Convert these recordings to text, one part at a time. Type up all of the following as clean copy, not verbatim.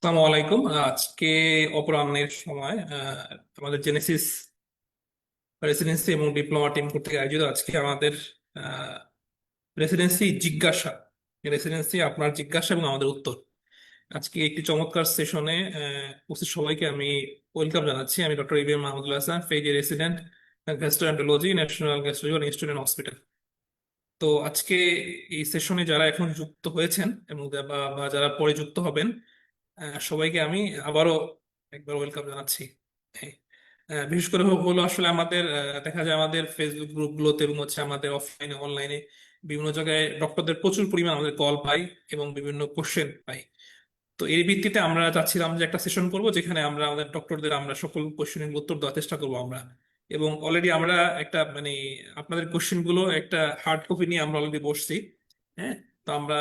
আসসালামু আলাইকুম। আজকে অপরাহ্নের সময় আমাদের জেনেসিস রেসিডেন্সি এবং ডিপ্লোমা টিম কর্তৃক আয়োজিত আজকে আমাদের রেসিডেন্সি জিজ্ঞাসা রেসিডেন্সি আপনার জিজ্ঞাসা এবং আমাদের উত্তর। আজকে একটি চমৎকার সেশনে উপস্থিত সবাইকে আমি ওয়েলকাম জানাচ্ছি। আমি doctor EBM Mahmudul Hasan, phase B resident, gastroenterology, national gastrology institute hospital. তো আজকে এই সেশনে যারা এখন যুক্ত হয়েছেন এবং বা যারা পরে যুক্ত হবেন, সবাইকে আমি আবারও একবার ওয়েলকাম জানাচ্ছি। হ্যাঁ, বিশেষ করে হলো আসলে আমাদের দেখা যায় আমাদের ফেসবুক গ্রুপগুলোতে এবং হচ্ছে আমাদের অফলাইনে অনলাইনে বিভিন্ন জায়গায় ডক্টরদের প্রচুর পরিমাণ আমাদের কল পাই এবং বিভিন্ন কোশ্চেন পাই। তো এর ভিত্তিতে আমরা চাচ্ছিলাম যে একটা সেশন করব যেখানে আমরা আমাদের ডক্টরদের আমরা সকল কোশ্চেনের উত্তর দেওয়ার চেষ্টা করবো আমরা। এবং অলরেডি আমরা একটা মানে আপনাদের কোশ্চেন গুলো একটা হার্ড কপি নিয়ে আমরা অলরেডি বসছি। হ্যাঁ, তো আমরা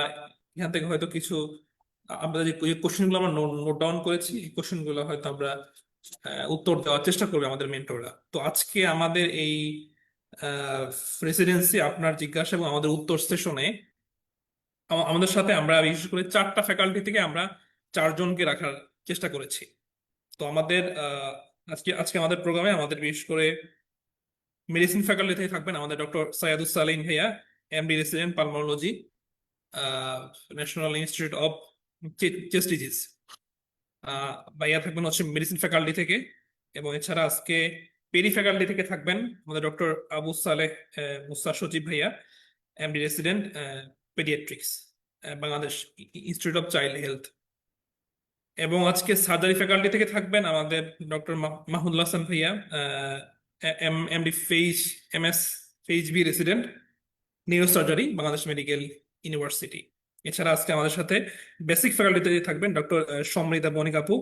এখান থেকে হয়তো কিছু আমরা যে কোশ্চেন গুলো আমরা নোট ডাউন করেছি, এই কোশ্চেন গুলো হয়তো আমরা উত্তর দেওয়ার চেষ্টা করবে আমাদের মেন্টররা। তো আজকে আমাদের এই রেসিডেন্সি আপনার জিজ্ঞাসা এবং আমাদের উত্তর সেশনে আমাদের সাথে আমরা বিশেষ করে চারটা ফ্যাকাল্টি থেকে আমরা চারজনকে রাখার চেষ্টা করেছি। তো আমাদের আজকে আজকে আমাদের প্রোগ্রামে আমাদের বিশেষ করে মেডিসিন ফ্যাকাল্টি থেকে থাকবেন আমাদের ডক্টর সৈয়দুস সালিম ভাইয়া, MD resident pulmonology, national institute of chest disease. ভাইয়া থাকবেন হচ্ছে মেডিসিন ফ্যাকাল্টি থেকে। এবং এছাড়া আজকে পেরি ফ্যাকাল্টি থেকে থাকবেন আমাদের ডক্টর আবু সালেহ মুসা সজীব ভাইয়া, MD resident, paediatrics, Bangladesh institute of child health. এবং আজকে সার্জারি ফ্যাকাল্টি থেকে থাকবেন আমাদের ডক্টর মাহমুদুল হাসান ভাইয়া, MD phase, MS phase B resident, neuro surgery, Bangladesh medical university. এছাড়া আজকে আমাদের সাথে বেসিক ফ্যাকাল্টিতে থাকবেন ডক্টর সমৃতা বণিক আপু,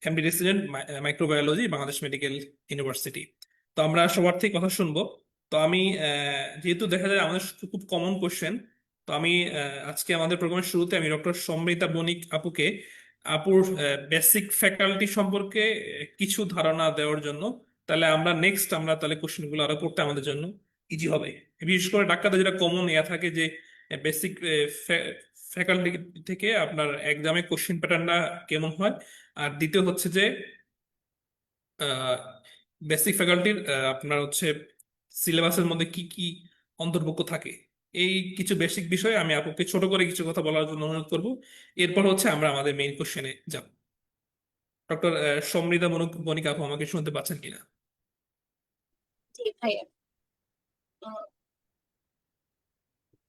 MD resident, microbiology, Bangladesh medical university. তো আমরা সবার থেকে কথা শুনবো। তো আমি যেহেতু দেখা যায় আমাদের খুব কমন কোশ্চেন, তো আমি আজকে আমাদের প্রোগ্রামের শুরুতে আমি ডক্টর সমৃতা বণিক আপুকে আপুর বেসিক ফ্যাকাল্টি সম্পর্কে কিছু ধারণা দেওয়ার জন্য, তাহলে আমরা নেক্সট আমরা তাহলে কোশ্চেন গুলো আরো করতে আমাদের জন্য ইজি হবে। বিশেষ করে ডাক্তারদের যেটা কমন ইয়া থাকে যে বেসিক ফ্যাকাল্টি থেকে আপনার এক্সামে কোশ্চেন প্যাটার্নটা কেমন হয়। আর দ্বিতীয় হচ্ছে যে বেসিক ফ্যাকাল্টির আপনার হচ্ছে সিলেবাসের মধ্যে কি কি অন্তর্ভুক্ত থাকে। এই কিছু বেসিক বিষয়ে আমি আপুকে ছোট করে কিছু কথা বলার জন্য অনুরোধ করব। এরপর হচ্ছে আমরা আমাদের মেইন কোশ্চেনে যাব। ডক্টর সমৃদ্ধা বণিক আপু, আমাকে শুনতে পাচ্ছেন কিনা? জি ভাইয়া।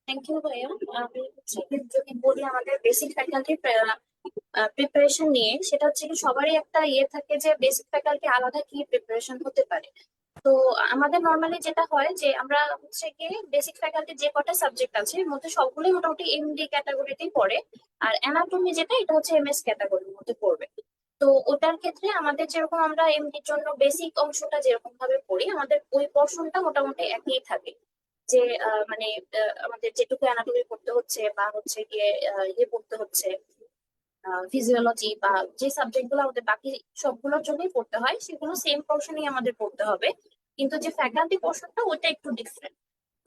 থ্যাংক ইউ ভাইয়া। আমি হচ্ছে কি যদি বলি আমাদের বেসিক ফ্যাকাল্টির প্রিপারেশন নিয়ে, সেটা হচ্ছে কি সবারই একটা ইয়ে থাকে যে বেসিক ফ্যাকাল্টি আলাদা কি প্রিপারেশন হতে পারে। তো আমাদের নর্মালি যেটা হয় যে আমরা হচ্ছে কি বেসিক ফ্যাকাল্টি যে কটা সাবজেক্ট আছে এর মধ্যে সবগুলোই মোটামুটি এমডি ক্যাটাগরিতেই পড়ে। আর অ্যানাটমি যেটা, এটা হচ্ছে এমএস ক্যাটাগরির মধ্যে পড়বে। তো ওটার ক্ষেত্রে আমাদের যেরকম আমরা এমডির জন্য বেসিক অংশটা যেরকম ভাবে পড়ি, আমাদের ওই পোর্শনটা মোটামুটি একই থাকে। যে মানে আমাদের যেটুকু অ্যানাটমি পড়তে হচ্ছে বা হচ্ছে গিয়ে ইয়ে পড়তে হচ্ছে, ফিজিওলজি বা যে সাবজেক্ট গুলো আমাদের বাকি সবগুলোর জন্যই পড়তে হয়, সেগুলো সেম পোর্শনই আমাদের পড়তে হবে। কিন্তু যে ফ্যাকাল্টি পোর্শনটা ওটা একটু ডিফারেন্ট।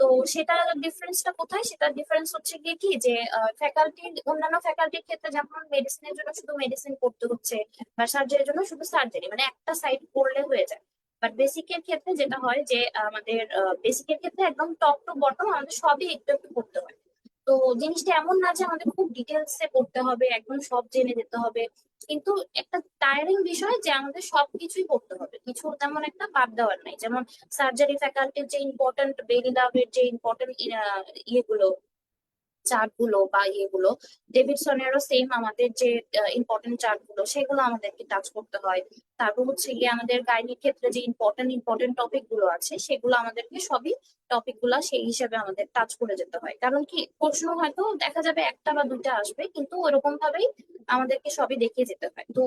তো সেটা ডিফারেন্সটা কোথায়? সেটা ডিফারেন্স হচ্ছে গিয়ে কি যে ফ্যাকাল্টি, অন্যান্য ফ্যাকাল্টির ক্ষেত্রে যেমন মেডিসিনের জন্য শুধু মেডিসিন পড়তে হচ্ছে বা সার্জারির জন্য শুধু সার্জারি, মানে একটা সাইড পড়লে হয়ে যায়। বাট বেসিকের ক্ষেত্রে যেটা হয় যে আমাদের বেসিকের ক্ষেত্রে একদম টপ টু বটম আমাদের সবই একটু একটু পড়তে হয়। তো জিনিসটা এমন না যে আমাদের খুব ডিটেলস এ পড়তে হবে, একদম সব জেনে যেতে হবে। কিন্তু একটা টায়ারিং বিষয় যে আমাদের সবকিছুই পড়তে হবে, কিছু তেমন একটা বাদ দেওয়ার নাই। যেমন সার্জারি ফ্যাকাল্টির যে ইম্পর্টেন্ট বেরি লাভের যে ইম্পর্টেন্ট ইয়েগুলো, চার্ট গুলো বা ইয়েগুলো, ডেভিডসনেরও সেম আমাদের যে ইম্পর্টেন্ট চার্ট গুলো সেগুলো আমাদেরকে টাচ করতে হয়। তারপর হচ্ছে গিয়ে আমাদের গাইনির ক্ষেত্রে যে ইম্পর্টেন্ট ইম্পর্টেন্ট টপিক গুলো আছে সেগুলো আমাদেরকে সবই টপিক গুলা সেই হিসেবে আমাদের টাচ করে যেতে হয়। কারণ কি প্রশ্ন হয়তো দেখা যাবে একটা বা দুইটা আসবে, কিন্তু ওরকম ভাবেই আমাদেরকে সবই দেখিয়ে যেতে হয়। তো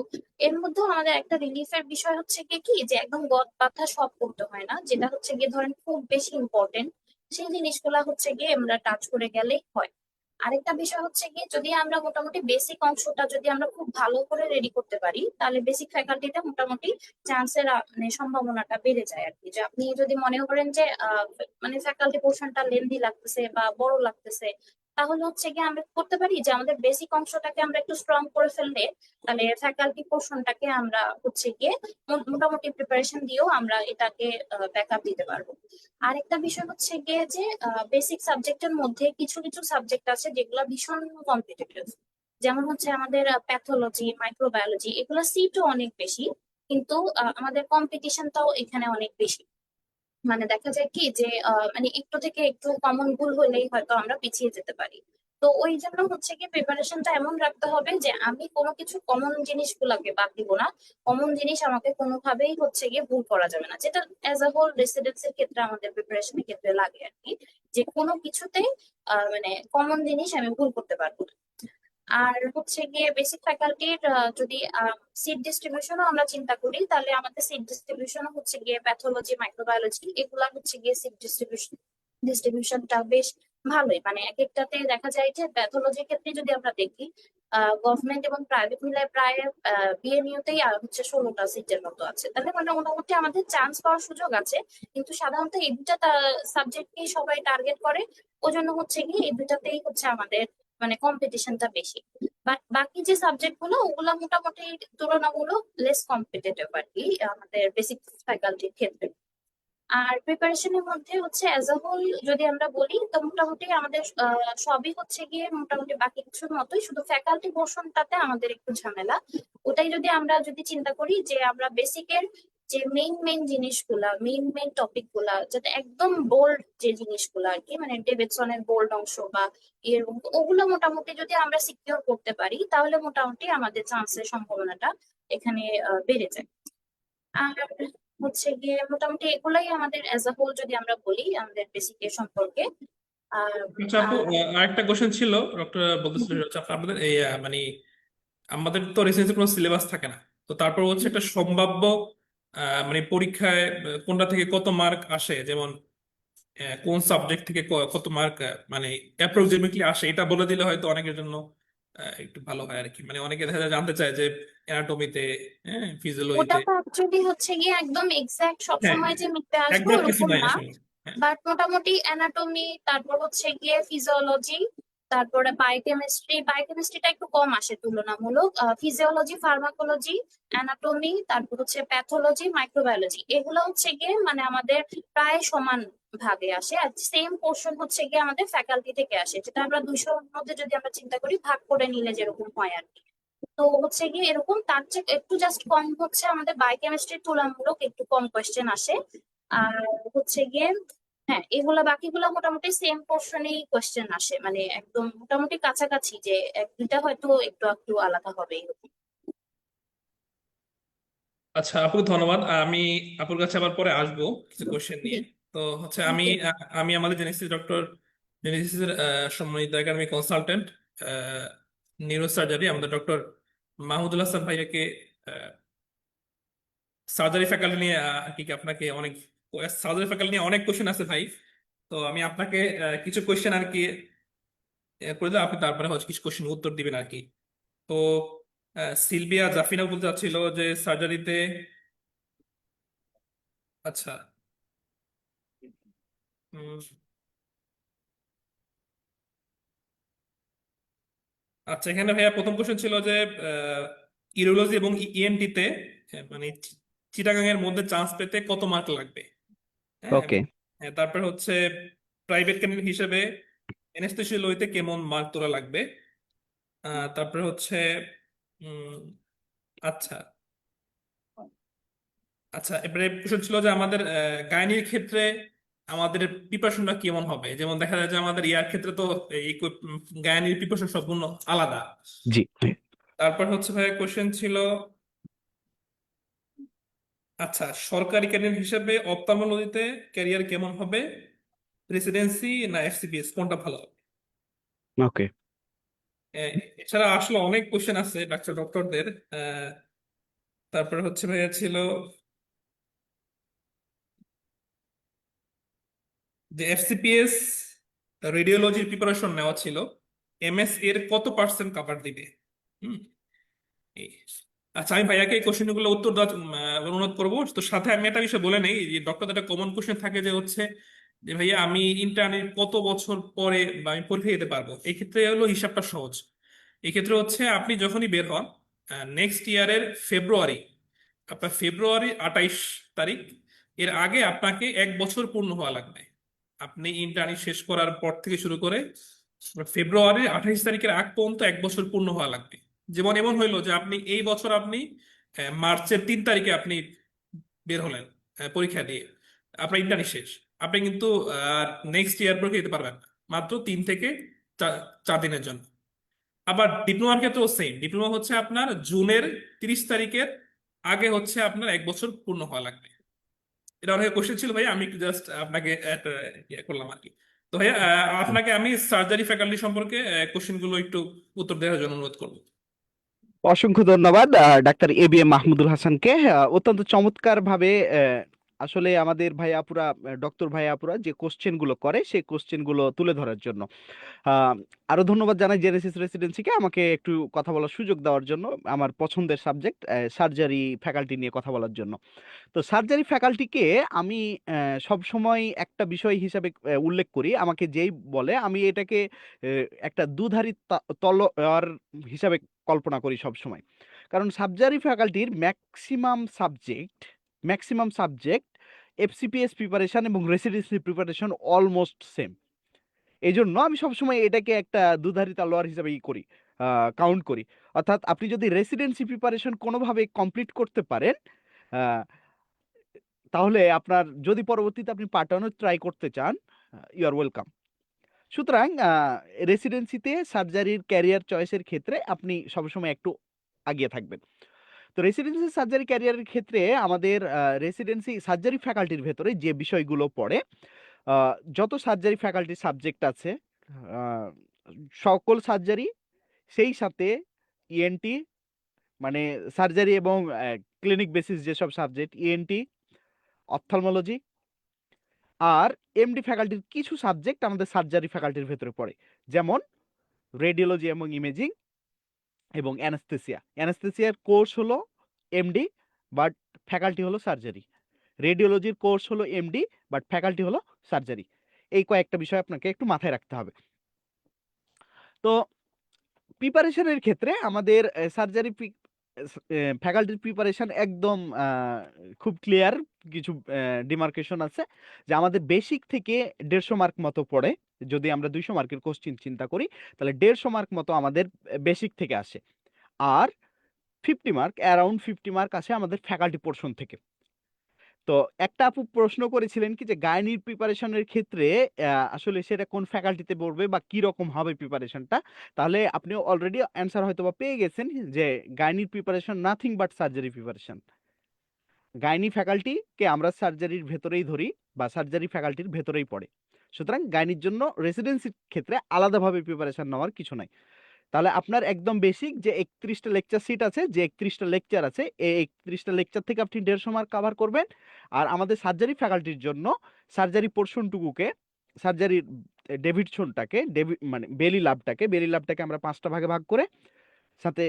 এর মধ্যেও আমাদের একটা রিলিফের বিষয় হচ্ছে গিয়ে কি যে একদম গদ বাঁধা সব করতে হয় না, যেটা হচ্ছে গিয়ে ধরেন খুব বেশি ইম্পর্টেন্ট সেই জিনিসগুলা হচ্ছে গিয়ে আমরা টাচ করে গেলেই হয়। আরেকটা বিষয় হচ্ছে গিয়ে যদি আমরা মোটামুটি বেসিক অংশটা যদি আমরা খুব ভালো করে রেডি করতে পারি, তাহলে বেসিক ফ্যাকাল্টিতে মোটামুটি চান্সের মানে সম্ভাবনাটা বেড়ে যায় আর কি। যে আপনি যদি মনে করেন যে মানে ফ্যাকাল্টি পোর্শনটা লেন্দি লাগতেছে বা বড় লাগতেছে, তাহলে হচ্ছে গিয়ে আমরা করতে পারি যে আমাদের বেসিক অংশটাকে আমরা একটু স্ট্রং করে ফেললে তাহলে ফ্যাকাল্টি পোর্শনটাকে আমরা হচ্ছে গিয়ে মোটামুটি প্রিপারেশন দিয়েও আমরা এটাকে ব্যাকআপ দিতে পারবো। আরেকটা বিষয় হচ্ছে গিয়ে যে বেসিক সাবজেক্টের মধ্যে কিছু কিছু সাবজেক্ট আছে যেগুলো ভীষণ কম্পিটিটিভ, যেমন হচ্ছে আমাদের প্যাথোলজি, মাইক্রোবায়োলজি, এগুলো সিটও অনেক বেশি, কিন্তু আমাদের কম্পিটিশনটাও এখানে অনেক বেশি। মানে দেখা যায় কি যে মানে একটু থেকে একটু কমন ভুল হলেই হয়তো আমরা পিছিয়ে যেতে পারি। তো ওই জন্য হচ্ছে কি প্রিপারেশনটা এমন রাখতে হবে যে আমি কোনো কিছু কমন জিনিসগুলোকে বাদ দিব না। কমন জিনিস আমাকে কোনোভাবেই হচ্ছে গিয়ে ভুল করা যাবে না, যেটা অ্যাজ আ হোল রেসিডেন্সির ক্ষেত্রে আমাদের প্রিপারেশনের ক্ষেত্রে লাগে আর কি, যে কোনো কিছুতেই মানে কমন জিনিস আমি ভুল করতে পারবো না। আর হচ্ছে গিয়ে বেসিক ফ্যাকাল্টির যদি সিট ডিস্ট্রিবিউশনও আমরা চিন্তা করি, তাহলে আমাদের সিট ডিস্ট্রিবিউশনও হচ্ছে গিয়ে প্যাথোলজি, মাইক্রোবায়োলজি, এগুলা হচ্ছে গিয়ে সিট ডিস্ট্রিবিউশনটা বেশ ভালোই। মানে এক একটাতে দেখা যায় যে প্যাথোলজির ক্ষেত্রে যদি আমরা দেখি গভর্নমেন্ট এবং প্রাইভেট মিলে প্রায় বিএমইউতেই হচ্ছে 16টা সিটের মতো আছে, তাহলে মানে মোটামুটি আমাদের চান্স পাওয়ার সুযোগ আছে। কিন্তু সাধারণত এই দুটা সাবজেক্টকেই সবাই টার্গেট করে, ওই জন্য হচ্ছে কি এই দুটাতেই হচ্ছে আমাদের মানে কম্পিটিশনটা বেশি। বাট বাকি যে সাবজেক্ট গুলো ওগুলো মোটামুটি তুলনামূলক লেস কম্পিটিটিভ আর কি আমাদের বেসিক ফ্যাকাল্টির ক্ষেত্রে। আর প্রিপারেশনের মধ্যে হচ্ছে অ্যাজ আ হোল যদি আমরা বলি তো মোটামুটি আমাদের সবই হচ্ছে গিয়ে মোটামুটি বাকি কিছুর মতোই, শুধু ফ্যাকাল্টি পোর্শনটাতে আমাদের একটু ঝামেলা। ওটাই যদি আমরা যদি চিন্তা করি যে আমরা বেসিকের যে মেইন জিনিসগুলা, মেইন টপিক গুলা, যাতে একদম বোল্ড যে জিনিসগুলো আর কি, মানে ডেভিডসনের বোল্ড অংশ বা এর ওগুলো মোটামুটি যদি আমরা সিকিউর করতে পারি তাহলে মোটামুটি আমাদের চান্সের সম্ভাবনাটা এখানে বেড়ে যায়। আর হচ্ছে গিয়ে মোটামুটি এগুলাই আমাদের অ্যাজ আ হোল যদি আমরা বলি আমাদের বেসিকের সম্পর্কে। আর আচ্ছা আপু, আর আরেকটা কোশ্চেন ছিল। ডক্টর বলতেছিল হচ্ছে আপনাদের এই মানে আমাদের তো রেসিডেন্সি কোনো সিলেবাস থাকে না, তো তারপর হচ্ছে একটা সম্ভাব্য মানে পরীক্ষায় কোনটা থেকে কত মার্ক আসে, যেমন কোন সাবজেক্ট থেকে কত মার্ক মানে অ্যাপ্রক্সিমেটলি আসে, এটা বলে দিলে হয়তো অনেকের জন্য একটু ভালো হয় আর কি। মানে অনেকে দেখা যায় জানতে চায় যে অ্যানাটমিতে, হ্যাঁ, ওটা ফিজিওলজিতে। তো অ্যাকচুয়ালি হচ্ছে গিয়ে একদম এক্সাক্ট হ্যাঁ, সবসময় যে মিটতে আসবে একদম কিছু ওরকম নাই না। আসলে। হ্যাঁ, বাট মোটামুটি অ্যানাটমি, তারপর হচ্ছে গিয়ে ফিজিওলজি, তারপরে বায়োকেমিস্ট্রিটা একটু কম আসে তুলনামূলক। ফিজিওলজি, ফার্মাকোলজি, অ্যানাটমি, তারপর হচ্ছে প্যাথোলজি, মাইক্রোবায়োলজি, এগুলো হচ্ছে গিয়ে মানে আমাদের প্রায় সমান ভাগে আসে। আর সেম পোর্শন হচ্ছে গিয়ে আমাদের ফ্যাকাল্টি থেকে আসে, যেটা আমরা 200-র মধ্যে যদি আমরা চিন্তা করি ভাগ করে নিলে যেরকম হয় আর কি। তো হচ্ছে গিয়ে এরকম, তার চেয়ে একটু জাস্ট কম হচ্ছে আমাদের বায়োকেমিস্ট্রির তুলনামূলক একটু কম কোয়েশ্চেন আসে। আর হচ্ছে গিয়ে হ্যাঁ এগুলা বাকিগুলা মোটামুটি সেম পোর্শনেই কোয়েশ্চেন আসে, মানে একদম মোটামুটি কাছাকাছি, যে এক দুইটা হয়তো একটু একটু আলাদা হবে এরকম। আচ্ছা আপু, ধন্যবাদ। আমি আপুর কাছে আবার পরে আসবো কিছু কোশ্চেন জি, নিয়ে। তো হচ্ছে আমি জি। আমি আমাদের জেনেসিস ডক্টর, জেনেসিসের সম্মানিত একাডেমিক কনসালটেন্ট নিউরো সার্জারি আমাদের ডক্টর মাহমুদুল হাসান ভাইয়াকে সার্জারি ফ্যাকাল্টি নিয়ে কি কি আপনাকে অনেক সার্জারি ফ্যাকাল্টি নিয়ে অনেক কোশ্চেন আছে ভাই। তো আমি আপনাকে কিছু কোশ্চেন আর কি করে দিলাম, আপনি তারপরে হচ্ছে কিছু কোশ্চেন উত্তর দিবেন আর কি। তো সিলভিয়া জাফিনা বলতে চাচ্ছিল যে সার্জারিতে, আচ্ছা, উম, আচ্ছা এখানে ভাইয়া প্রথম কোশ্চেন ছিল যে ইউরোলজি এবং ইএনটি তে মানে চিটাগাং এর মধ্যে চান্স পেতে কত মার্ক লাগবে। হ্যাঁ, ওকে। হ্যাঁ, তারপর হচ্ছে প্রাইভেট ক্যান্ডিডেট হিসেবে এনেস্থেসিওলজিতে কেমন মার্ক তোলা লাগবে। তারপরে হচ্ছে উম, আচ্ছা, আচ্ছা এবারে কোশ্চেন ছিল যে আমাদের গাইনির ক্ষেত্রে আমাদের প্রিপারেশনটা কেমন হবে। যেমন দেখা যায় যে আমাদের ইয়ার ক্ষেত্রে তো এই গাইনির প্রিপারেশন সম্পূর্ণ আলাদা। জি। তারপর হচ্ছে ভাই কোশ্চেন ছিল, আচ্ছা সরকারি ক্যাডেট হিসেবে অপথ্যালমোলজিতে ক্যারিয়ার কেমন হবে, প্রেসিডেন্সি না এফসিপিএস, কোনটা ভালো হবে। ওকে। আহ, এছাড়া আসলে অনেক কোশ্চেন আছে ডক্টরদের। তারপরে হচ্ছে ভাইয়া ছিল যে এফসিপিএস রেডিওলজির প্রিপারেশন নেওয়া ছিল, এমএস এর কত পার্সেন্ট কভার দিবে। হুম, এই। আচ্ছা আমি ভাইয়াকে এই কোশ্চেন গুলো উত্তর দেওয়ার অনুরোধ করবো। তো সাথে আমি একটা বিষয় বলে নেই, যে ডক্টর একটা কমন কোশ্চেন থাকে যে হচ্ছে যে ভাইয়া আমি ইন্টার্নের কত বছর পরে বা আমি পরীক্ষা দিতে পারবো, এই ক্ষেত্রে হলো হিসাবটা সহজ। এই ক্ষেত্রে হচ্ছে আপনি যখনই বের হন নেক্সট ইয়ারের ফেব্রুয়ারি, আপনার ফেব্রুয়ারি 28 তারিখ, এর আগে আপনাকে 1 বছর পূর্ণ হওয়া লাগবে। আপনি ইন্টার্নি শেষ করার পর থেকে শুরু করে ফেব্রুয়ারির 28 তারিখের আগ পর্যন্ত 1 বছর পূর্ণ হওয়া লাগবে। যেমন এমন হইলো যে আপনি এই বছর আপনি মার্চের 3 তারিখে আপনি বের হলেন পরীক্ষা দিয়ে, আপনার ইন্টার্নি শেষ, আপনি কিন্তু নেক্সট ইয়ার পরীক্ষা দিতে পারবেন না, মাত্র 3 থেকে 4 দিনের জন্য। আবার ডিপ্লোমার ক্ষেত্রেও সেম, ডিপ্লোমা হচ্ছে আপনার জুনের 30 তারিখের আগে হচ্ছে আপনার 1 বছর পূর্ণ হওয়া লাগবে। এটা অনেক কোশ্চেন ছিল ভাইয়া, আমি একটু জাস্ট আপনাকে একটা ইয়ে করলাম আর কি। তো ভাইয়া আপনাকে আমি সার্জারি ফ্যাকাল্টি সম্পর্কে কোশ্চেন গুলো একটু উত্তর দেওয়ার জন্য অনুরোধ করবো। অসংখ্য ধন্যবাদ doctor A B M Mahmudul হাসানকে। অত্যন্ত চমৎকার ভাবে আসলে আমাদের ভাই আপুরা, ডক্টর ভাই আপুরা যে কোশ্চেন গুলো করে সেই কোশ্চেন গুলো তুলে ধরার জন্য আহ, আরো ধন্যবাদ জানাই জেনেসিস রেসিডেন্সিকে আমাকে একটু কথা বলার সুযোগ দেওয়ার জন্য, আমার পছন্দের সাবজেক্ট সার্জারি ফ্যাকাল্টি নিয়ে কথা বলার জন্য। তো সার্জারি ফ্যাকাল্টিকে আমি সব সময় একটা বিষয় হিসাবে উল্লেখ করি, আমাকে যেই বলে আমি এটাকে একটা দুধারী তলোয়ার হিসাবে কল্পনা করি সব সময়। কারণ সার্জারি ফ্যাকাল্টির ম্যাক্সিমাম সাবজেক্ট FCPS প্রিপারেশন এবং রেসিডেন্সি প্রিপারেশন অলমোস্ট সেম। এই জন্য আমি সবসময় এটাকে একটা দুধারী তলোয়ার হিসাবে করি, কাউন্ট করি। অর্থাৎ আপনি যদি রেসিডেন্সি প্রিপারেশন কোনোভাবে কমপ্লিট করতে পারেন, আহ, তাহলে আপনার যদি পরবর্তীতে আপনি পাঠানোর ট্রাই করতে চান, ইউ আর ওয়েলকাম। সুতরাং রেসিডেন্সিতে সার্জারির ক্যারিয়ার চয়েসের ক্ষেত্রে আপনি সবসময় একটু আগিয়ে থাকবেন। তো রেসিডেন্সি সার্জারি ক্যারিয়ারের ক্ষেত্রে আমাদের রেসিডেন্সি সার্জারি ফ্যাকাল্টির ভেতরে যে বিষয়গুলো পড়ে, যত সার্জারি ফ্যাকাল্টির সাবজেক্ট আছে আহ, সকল সার্জারি, সেই সাথে ENT মানে সার্জারি এবং ক্লিনিক বেসিস যেসব সাবজেক্ট ENT, অপথলমোলজি, আর MD ফ্যাকাল্টির কিছু সাবজেক্ট আমাদের সার্জারি ফ্যাকাল্টির ভেতরে পড়ে, যেমন রেডিওলজি এবং ইমেজিং এবং অ্যানাস্থেসিয়ার কোর্স হলো MD, বাট ফ্যাকাল্টি হলো সার্জারি। রেডিওলজির কোর্স হলো MD, বাট ফ্যাকাল্টি হলো সার্জারি। এই কয়েকটা বিষয় আপনাকে একটু মাথায় রাখতে হবে। তো প্রিপারেশনের ক্ষেত্রে আমাদের সার্জারি ফ্যাকাল্টির প্রিপারেশন একদম খুব ক্লিয়ার। কিছু ডিমার্কেশন আছে যে আমাদের বেসিক থেকে 150 মার্ক মতো পড়ে। যদি আমরা 200 মার্কের কোশ্চিন চিন্তা করি, তাহলে 150 মার্ক মতো আমাদের বেসিক থেকে আসে। আর 50 মার্ক, অ্যারাউন্ড 50 মার্ক আসে আমাদের ফ্যাকাল্টি পোর্শন থেকে। তো একটা আপু প্রশ্ন করেছিলেন কি যে গাইনির প্রিপারেশনের ক্ষেত্রে আসলে সেটা কোন ফ্যাকাল্টিতে পড়বে বা কি রকম হবে প্রিপারেশনটা। তাহলে আপনি অলরেডি অ্যান্সার হয়তো বা পেয়ে গেছেন যে গাইনির preparation nothing but surgery preparation. Gynae ফ্যাকাল্টিকে আমরা সার্জারির ভেতরেই ধরি বা সার্জারি ফ্যাকাল্টির ভেতরেই পড়ে। সুতরাং গাইনির জন্য রেসিডেন্সির ক্ষেত্রে আলাদাভাবে প্রিপারেশন নেওয়ার কিছু নাই। তাহলে আপনার একদম বেসিক যে 31টা লেকচার সিট আছে, যে 31টা লেকচার আছে, এই 31টা লেকচার থেকে আপনি 150 মার্ক কভার করবেন। আর আমাদের সার্জারি ফ্যাকাল্টির জন্য সার্জারি পোর্শনটুকুকে, সার্জারির বেলি লাবটাকে আমরা 5টা ভাগে ভাগ করে, সাথে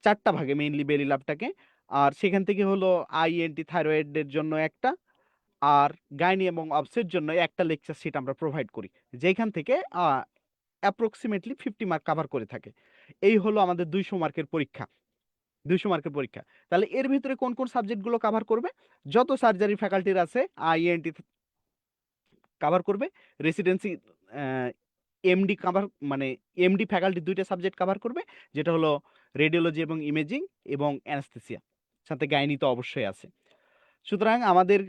4টা ভাগে মেইনলি বেলি লাবটাকে। আর সেখান থেকে হলো INT থাইরয়েডের জন্য একটা, আর গাইনি এবং অবসের জন্য একটা লেকচার সিট আমরা প্রোভাইড করি, যেখান থেকে অ্যাপ্রক্সিমেটলি 50 মার্ক কভার করে থাকে। এই হলো আমাদের 200 মার্কের পরীক্ষা। 200 মার্কের পরীক্ষা। তাহলে এর ভিতরে কোন কোন সাবজেক্টগুলো কভার করবে? যত সার্জারি ফ্যাকাল্টির আছে INT কভার করবে, রেসিডেন্সি MD কভার মানে MD ফ্যাকাল্টি 2টা সাবজেক্ট কভার করবে, যেটা হলো রেডিওলজি এবং ইমেজিং এবং অ্যানাস্থেসিয়া, সাথে গাইনি তো অবশ্যই আছে। সুতরাং আমাদের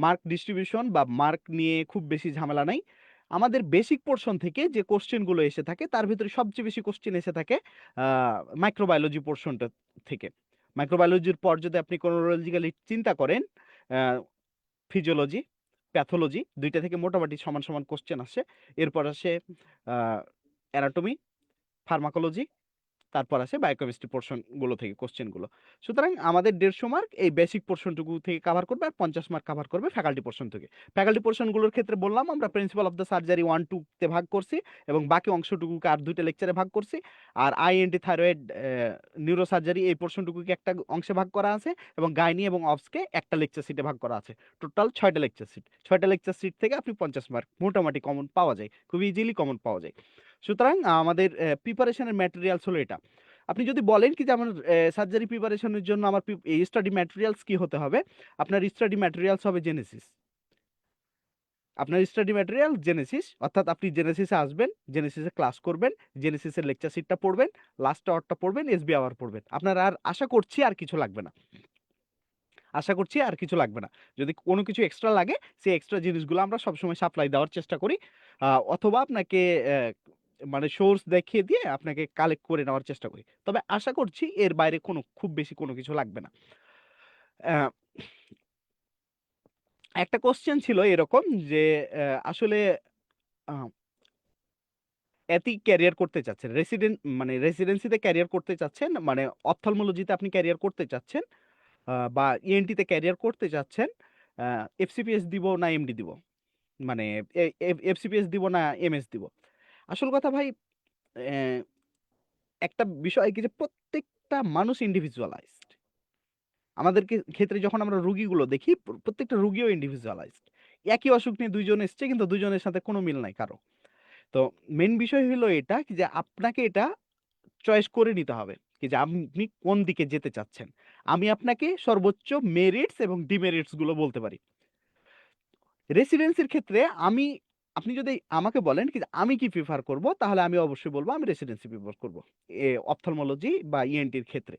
মার্ক ডিস্ট্রিবিউশন বা মার্ক নিয়ে খুব বেশি ঝামেলা নাই। আমাদের বেসিক পোর্শন থেকে যে কোশ্চেনগুলো এসে থাকে তার ভিতরে সবচেয়ে বেশি কোশ্চেন এসে থাকে মাইক্রোবায়োলজি পোর্শনটা থেকে। মাইক্রোবায়োলজির পর যদি আপনি ক্রোনোলজিক্যালি চিন্তা করেন, ফিজিওলজি, প্যাথোলজি, 2টা থেকে মোটামুটি সমান সমান কোশ্চেন আসে। এরপর আসে অ্যানাটমি, ফার্মাকোলজি, তারপর আসে বায়োকেমিস্ট্রি পোর্শন গুলো থেকে কোশ্চেন গুলো। সুতরাং আমাদের 150 মার্ক এই বেসিক পোর্শনটুকু থেকে কভার করবে, আর 50 মার্ক কভার করবে ফ্যাকাল্টি পোর্শন থেকে। ফ্যাকাল্টি পোর্শনগুলোর ক্ষেত্রে বললাম আমরা প্রিন্সিপাল অফ দ্য সার্জারি 1-2 তে ভাগ করছি, এবং বাকি অংশটুকুকে আর 2টা লেকচারে ভাগ করছি। আর আইএনটি থাইরয়েড নিউরোসার্জারি এই পোর্শনটুকুকে একটা অংশে ভাগ করা আছে, এবং গাইনি এবং অবসকে একটা লেকচার সিটে ভাগ করা আছে। টোটাল 6টা লেকচার সিট। 6টা লেকচার সিট থেকে আপনি 50 মার্ক মোটামুটি কমন পাওয়া যায়, খুব ইজিলি কমন পাওয়া যায়। সুতরাং আমাদের প্রিপারেশনের ম্যাটেরিয়ালস হলো এটা। আপনি যদি বলেন কি যে আমার সার্জারি প্রিপারেশনের জন্য আমার স্টাডি ম্যাটেরিয়ালস কি হতে হবে, আপনার স্টাডি ম্যাটেরিয়ালস হবে জেনেসিস। আপনার স্টাডি ম্যাটেরিয়াল জেনেসিস, অর্থাৎ আপনি জেনেসিসে আসবেন, জেনেসিসে ক্লাস করবেন, জেনেসিসের লেকচার সিটটা পড়বেন, লাস্ট আওয়ারটা পড়বেন, এসবি আওয়ার পড়বেন। আপনার আর আশা করছি আর কিছু লাগবে না, আশা করছি আর কিছু লাগবে না। যদি কোনো কিছু এক্সট্রা লাগে, সেই এক্সট্রা জিনিসগুলো আমরা সবসময় সাপ্লাই দেওয়ার চেষ্টা করি, অথবা আপনাকে মানে সোর্স দেখিয়ে দিয়ে আপনাকে কালেক্ট করে নেওয়ার চেষ্টা করি। তবে আশা করছি এর বাইরে কোনো খুব বেশি কোনো কিছু লাগবে না। আহ, একটা কোশ্চেন ছিল এরকম যে আসলে এতি ক্যারিয়ার করতে চাচ্ছেন, মানে রেসিডেন্সিতে ক্যারিয়ার করতে চাচ্ছেন, মানে অপথলমোলজিতে আপনি ক্যারিয়ার করতে চাচ্ছেন, বা ইএনটিতে ক্যারিয়ার করতে চাচ্ছেন, এফসিপিএস দিব না এমডি দিব, মানে এফসিপিএস দিব না এমএস দিব। আসল কথা ভাই, আহ, একটা বিষয় কি যে প্রত্যেকটা মানুষ ইন্ডিভিজুয়ালাইজড। আমাদের ক্ষেত্রে যখন আমরা রুগীগুলো দেখি, প্রত্যেকটা রুগীও ইন্ডিভিজুয়ালাইজড। একই অসুখ নিয়ে দুইজন এসছে, কিন্তু দুইজনের সাথে কোনো মিল নাই কারো। তো মেন বিষয় হলো এটা কি যে আপনাকে এটা চয়েস করে নিতে হবে কি যে আপনি কোন দিকে যেতে চাচ্ছেন। আমি আপনাকে সর্বোচ্চ মেরিটস এবং ডিমেরিটস গুলো বলতে পারি। রেসিডেন্সির ক্ষেত্রে আপনি যদি আমাকে বলেন কি যে আমি কি প্রিফার করব, তাহলে আমি অবশ্যই বলবো আমি রেসিডেন্সি প্রিফার করব অপথলমোলজি বা ইএনটির ক্ষেত্রে।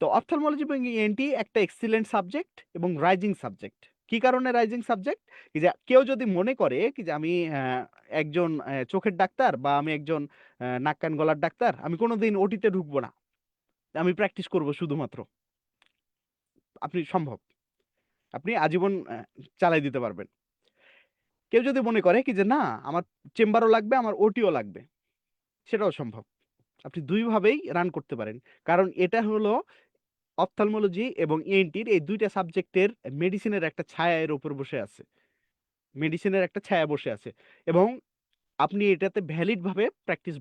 তো অপথলমোলজি এবং ইএনটি একটা এক্সিলেন্ট সাবজেক্ট এবং রাইজিং সাবজেক্ট। কি কারণে রাইজিং সাবজেক্ট? কি যে কেউ যদি মনে করে কি যে আমি একজন চোখের ডাক্তার, বা আমি একজন নাক কান গলার ডাক্তার, আমি কোনোদিন ওটিতে ঢুকবো না, আমি প্র্যাকটিস করব শুধুমাত্র, আপনি সম্ভব, আপনি আজীবন চালাই দিতে পারবেন। কেউ যদি মনে করে কি যে না আমার চেম্বারও লাগবে, আমার ওটিও লাগবে, সেটাও সম্ভব। আপনি দুইভাবেই রান করতে পারেন, কারণ এটা হলো অপথলমোলজি এবং ইএনটির এই দুইটা সাবজেক্টের মেডিসিনের একটা ছায়া এর উপর বসে আছে, মেডিসিনের একটা ছায়া বসে আছে, এবং আপনি এটাতে ভ্যালিড ভাবে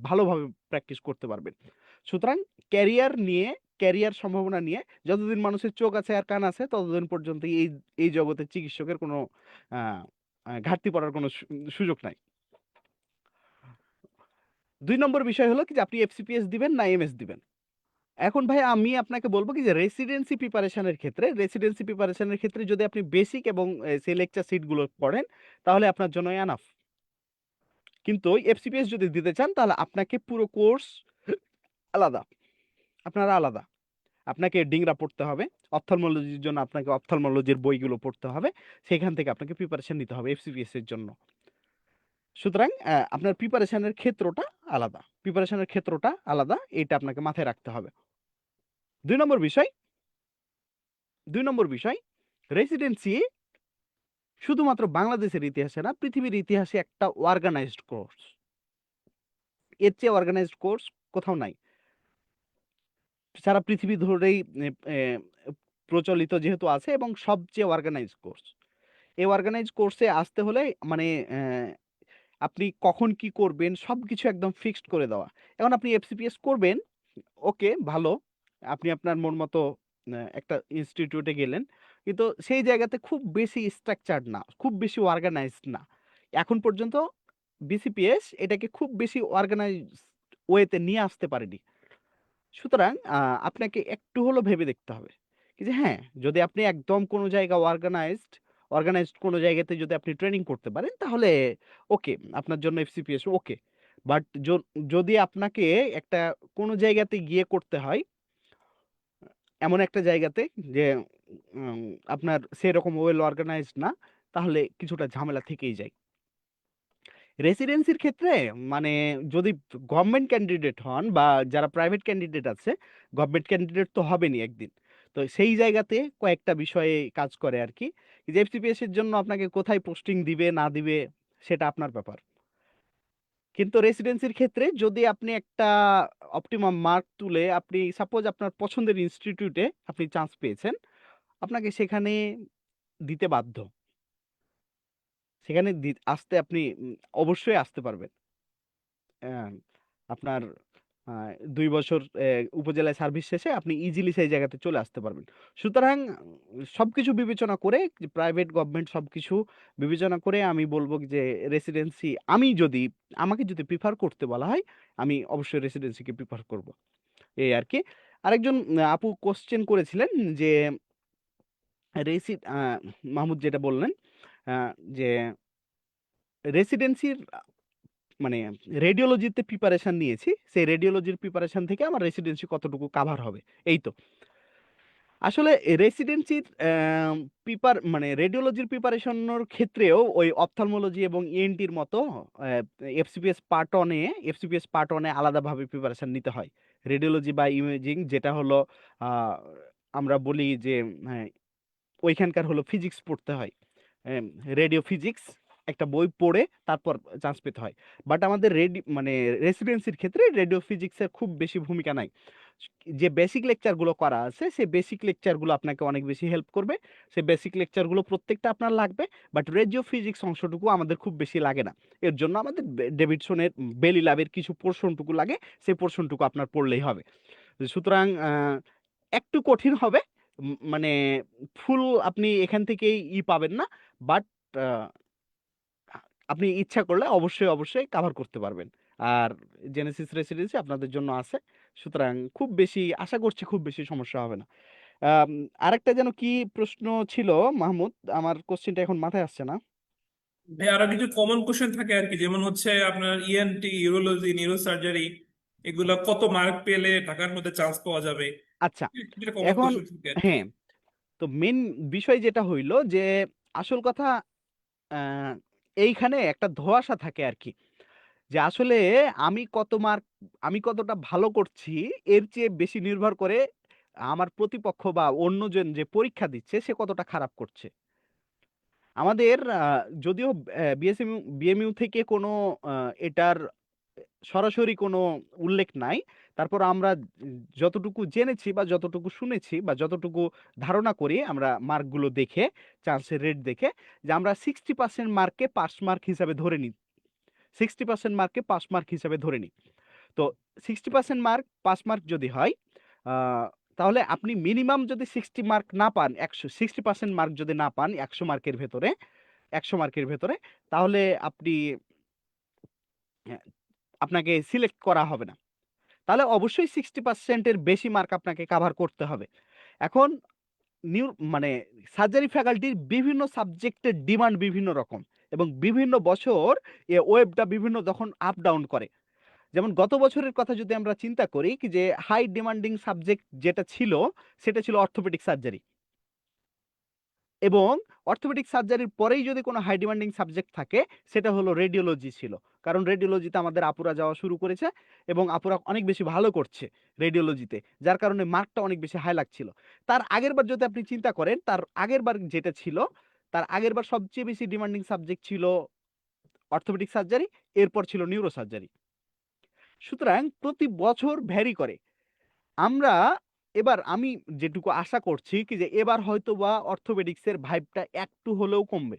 ভালোভাবে প্র্যাকটিস করতে পারবেন। সুতরাং ক্যারিয়ার সম্ভাবনা নিয়ে যতদিন মানুষের চোখ আছে আর কান আছে, ততদিন পর্যন্ত এই এই জগতে চিকিৎসকের কোনো ঘাটতি পড়ার কোনো সুযোগ নাই। 2 নম্বর বিষয় হলো কি যে আপনি এফসিপিএস দিবেন না এমএস দিবেন। এখন ভাই আমি আপনাকে বলবো কি যে রেসিডেন্সি প্রিপারেশনের ক্ষেত্রে যদি আপনি বেসিক এবং সেই লেকচার সিটগুলো পড়েন, তাহলে আপনার জন্য এনাফ। কিন্তু এফসিপিএস যদি দিতে চান, তাহলে আপনাকে পুরো কোর্স আলাদা, আপনারা আলাদা, আপনাকে ডিংরা পড়তে হবে। অপথলমোলজির জন্য আপনাকে অপথলমোলজির বইগুলো পড়তে হবে, সেখান থেকে আপনাকে প্রিপারেশন নিতে হবে এফসিপিএস এর জন্য। সুতরাং আপনার প্রিপারেশনের ক্ষেত্রটা আলাদা, এটা আপনাকে মাথায় রাখতে হবে। 2 নম্বর বিষয়, রেসিডেন্সি শুধুমাত্র বাংলাদেশের ইতিহাসে না, পৃথিবীর ইতিহাসে একটা অর্গানাইজড কোর্স। এর চেয়ে অর্গানাইজড কোর্স কোথাও নাই। সারা পৃথিবী ধরেই প্রচলিত যেহেতু আছে, এবং সবচেয়ে অর্গানাইজ কোর্স। এই অর্গানাইজ কোর্সে আসতে হলে মানে আপনি কখন কি করবেন সবকিছু একদম ফিক্সড করে দেওয়া। এখন আপনি এফসিপিএস করবেন, ওকে ভালো, আপনি আপনার মন মতো একটা ইনস্টিটিউটে গেলেন, কিন্তু সেই জায়গাতে খুব বেশি স্ট্রাকচার্ড না, খুব বেশি অর্গানাইজড না। এখন পর্যন্ত বিসিপিএস এটাকে খুব বেশি অর্গানাইজ ওয়েতে নিয়ে আসতে পারেনি। সুতরাং আপনাকে একটু হলো ভেবে দেখতে হবে কি যে হ্যাঁ, যদি আপনি একদম কোনো জায়গা অর্গানাইজড কোনো জায়গাতে যদি আপনি ট্রেনিং করতে পারেন, তাহলে ওকে, আপনার জন্য এফসিপিএস ওকে। বাট যদি আপনাকে একটা কোনো জায়গাতে গিয়ে করতে হয়, এমন একটা জায়গাতে যে আপনার সেরকম ওয়েল অর্গানাইজড না, তাহলে কিছুটা ঝামেলা থেকেই যায়। রেসিডেন্সির ক্ষেত্রে মানে যদি গভর্নমেন্ট ক্যান্ডিডেট হন, বা যারা প্রাইভেট ক্যান্ডিডেট আছে, গভর্নমেন্ট ক্যান্ডিডেট তো হবেনই একদিন, তো সেই জায়গাতে কয়েকটা বিষয়ে কাজ করে আর কি, যে এফসিপিএস এর জন্য আপনাকে কোথায় পোস্টিং দিবে না দিবে সেটা আপনার ব্যাপার। কিন্তু রেসিডেন্সির ক্ষেত্রে যদি আপনি একটা অপটিমাম মার্ক তুলে আপনি সাপোজ আপনার পছন্দের ইনস্টিটিউটে আপনি চান্স পেয়েছেন, আপনাকে সেখানে দিতে বাধ্য। সেখানে আসতে আপনি অবশ্যই আসতে পারবেন। আহ, আপনার 2 বছর উপজেলায় সার্ভিস শেষে আপনি ইজিলি সেই জায়গাতে চলে আসতে পারবেন। সুতরাং সবকিছু বিবেচনা করে, প্রাইভেট গভর্নমেন্ট সবকিছু বিবেচনা করে আমি বলবো যে রেসিডেন্সি, আমাকে যদি প্রিফার করতে বলা হয়, আমি অবশ্যই রেসিডেন্সিকে প্রিফার করব, এই আর কি। আরেকজন আপু কোশ্চেন করেছিলেন যে রেসি মাহমুদ যেটা বললেন, যে রেসিডেন্সির মানে রেডিওলজিতে প্রিপারেশন নিয়েছি, সেই রেডিওলজির প্রিপারেশন থেকে আমার রেসিডেন্সি কতটুকু কাভার হবে, এই তো। আসলে রেসিডেন্সির মানে রেডিওলজির প্রিপারেশনের ক্ষেত্রেও ওই অপথলমোলজি এবং ইএনটির মতো এফসিপিএস পার্ট ওয়ানে আলাদাভাবে প্রিপারেশন নিতে হয়। রেডিওলজি বা ইমেজিং যেটা হলো আহ, আমরা বলি যে হ্যাঁ, ওইখানকার হলো ফিজিক্স পড়তে হয়, রেডিও ফিজিক্স একটা বই পড়ে তারপর চান্স পেতে হয়। বাট আমাদের মানে রেসিডেন্সির ক্ষেত্রে রেডিও ফিজিক্সের খুব বেশি ভূমিকা নাই। যে বেসিক লেকচারগুলো করা আছে সেই বেসিক লেকচারগুলো আপনাকে অনেক বেশি হেল্প করবে, সেই বেসিক লেকচারগুলো প্রত্যেকটা আপনার লাগবে। বাট রেডিও ফিজিক্স অংশটুকু আমাদের খুব বেশি লাগে না। এর জন্য আমাদের ডেভিডসনের বেলি ল্যাবের কিছু পোর্শনটুকু লাগে, সেই পোর্শনটুকু আপনার পড়লেই হবে। সুতরাং একটু কঠিন হবে, মানে ফুল আপনি এখান থেকেই পাবেন না, বাট আপনি ইচ্ছা করলে অবশ্যই অবশ্যই কাভার করতে পারবেন। আর জেনেসিস রেসিডেন্সি আপনাদের জন্য আছে, সুতরাং খুব বেশি আশা করছি খুব বেশি সমস্যা হবে না। আম, আরেকটা যেন কি প্রশ্ন ছিল মাহমুদ, আমার কোশ্চেনটা এখন মাথায় আসছে না। ভাই আরো কিছু কমন কোশ্চেন থাকে আর কি, যেমন হচ্ছে আপনার ইএনটি, ইউরোলজি, নিউরোসার্জারি, এগুলা কত মার্ক পেলে ঢাকার মধ্যে চান্স পাওয়া যাবে, আচ্ছা, এটা কমন এখন কোশ্চেন থাকে আর কি। হ্যাঁ, তো মেন বিষয় যেটা হইলো যে আসল কথা, আহ, এইখানে একটা ধোঁয়াশা থাকে আর কি, যে আসলে আমি কত মার্ক, আমি কতটা ভালো করছি এর চেয়ে বেশি নির্ভর করে আমার প্রতিপক্ষ বা অন্যজন যে পরীক্ষা দিচ্ছে সে কতটা খারাপ করছে। আমাদের যদিও বিএমইউ থেকে কোনো এটার সরাসরি কোনো উল্লেখ নাই, তারপর আমরা যতটুকু জেনেছি বা যতটুকু শুনেছি বা যতটুকু ধারণা করি আমরা মার্কগুলো দেখে, চান্সের রেট দেখে, যে আমরা 60% মার্ককে পাস মার্ক হিসাবে ধরে নিই। 60% মার্ককে পাস মার্ক হিসাবে ধরে নিই। তো 60% মার্ক পাস মার্ক যদি হয়, আহ, তাহলে আপনি মিনিমাম যদি 60 মার্ক না পান, 60% মার্ক যদি না পান 100 মার্কের ভেতরে, তাহলে আপনি আহ, আপনাকে সিলেক্ট করা হবে না। তাহলে অবশ্যই 60%-এর বেশি মার্ক আপনাকে কাভার করতে হবে। এখন নিউ মানে সার্জারি ফ্যাকাল্টির বিভিন্ন সাবজেক্টের ডিমান্ড বিভিন্ন রকম, এবং বিভিন্ন বছর ওয়েবটা বিভিন্ন যখন আপ ডাউন করে। যেমন গত বছরের কথা যদি আমরা চিন্তা করি, কি যে হাই ডিমান্ডিং সাবজেক্ট যেটা ছিল সেটা ছিল অর্থোপেডিক সার্জারি, এবং অর্থোপেডিক সার্জারির পরেই যদি কোনো হাই ডিমান্ডিং সাবজেক্ট থাকে সেটা হলো রেডিওলজি ছিল। কারণ রেডিওলজিতে আমাদের আপুরা যাওয়া শুরু করেছে এবং আপুরা অনেক বেশি ভালো করছে রেডিওলজিতে, যার কারণে মার্কটা অনেক বেশি হাই লাগছিল। তার আগের বার যদি আপনি চিন্তা করেন, তার আগের বার যেটা ছিল, তার আগের বার সবচেয়ে বেশি ডিমান্ডিং সাবজেক্ট ছিল অর্থোপেডিক সার্জারি, এরপর ছিল নিউরো সার্জারি। সুতরাং প্রতি বছর ভ্যারি করে। আমরা এবার আমি যেটুকু আশা করছি কি যে এবার হয়তো বা অর্থোপেডিক্সের ভাইবটা একটু হলেও কমবে,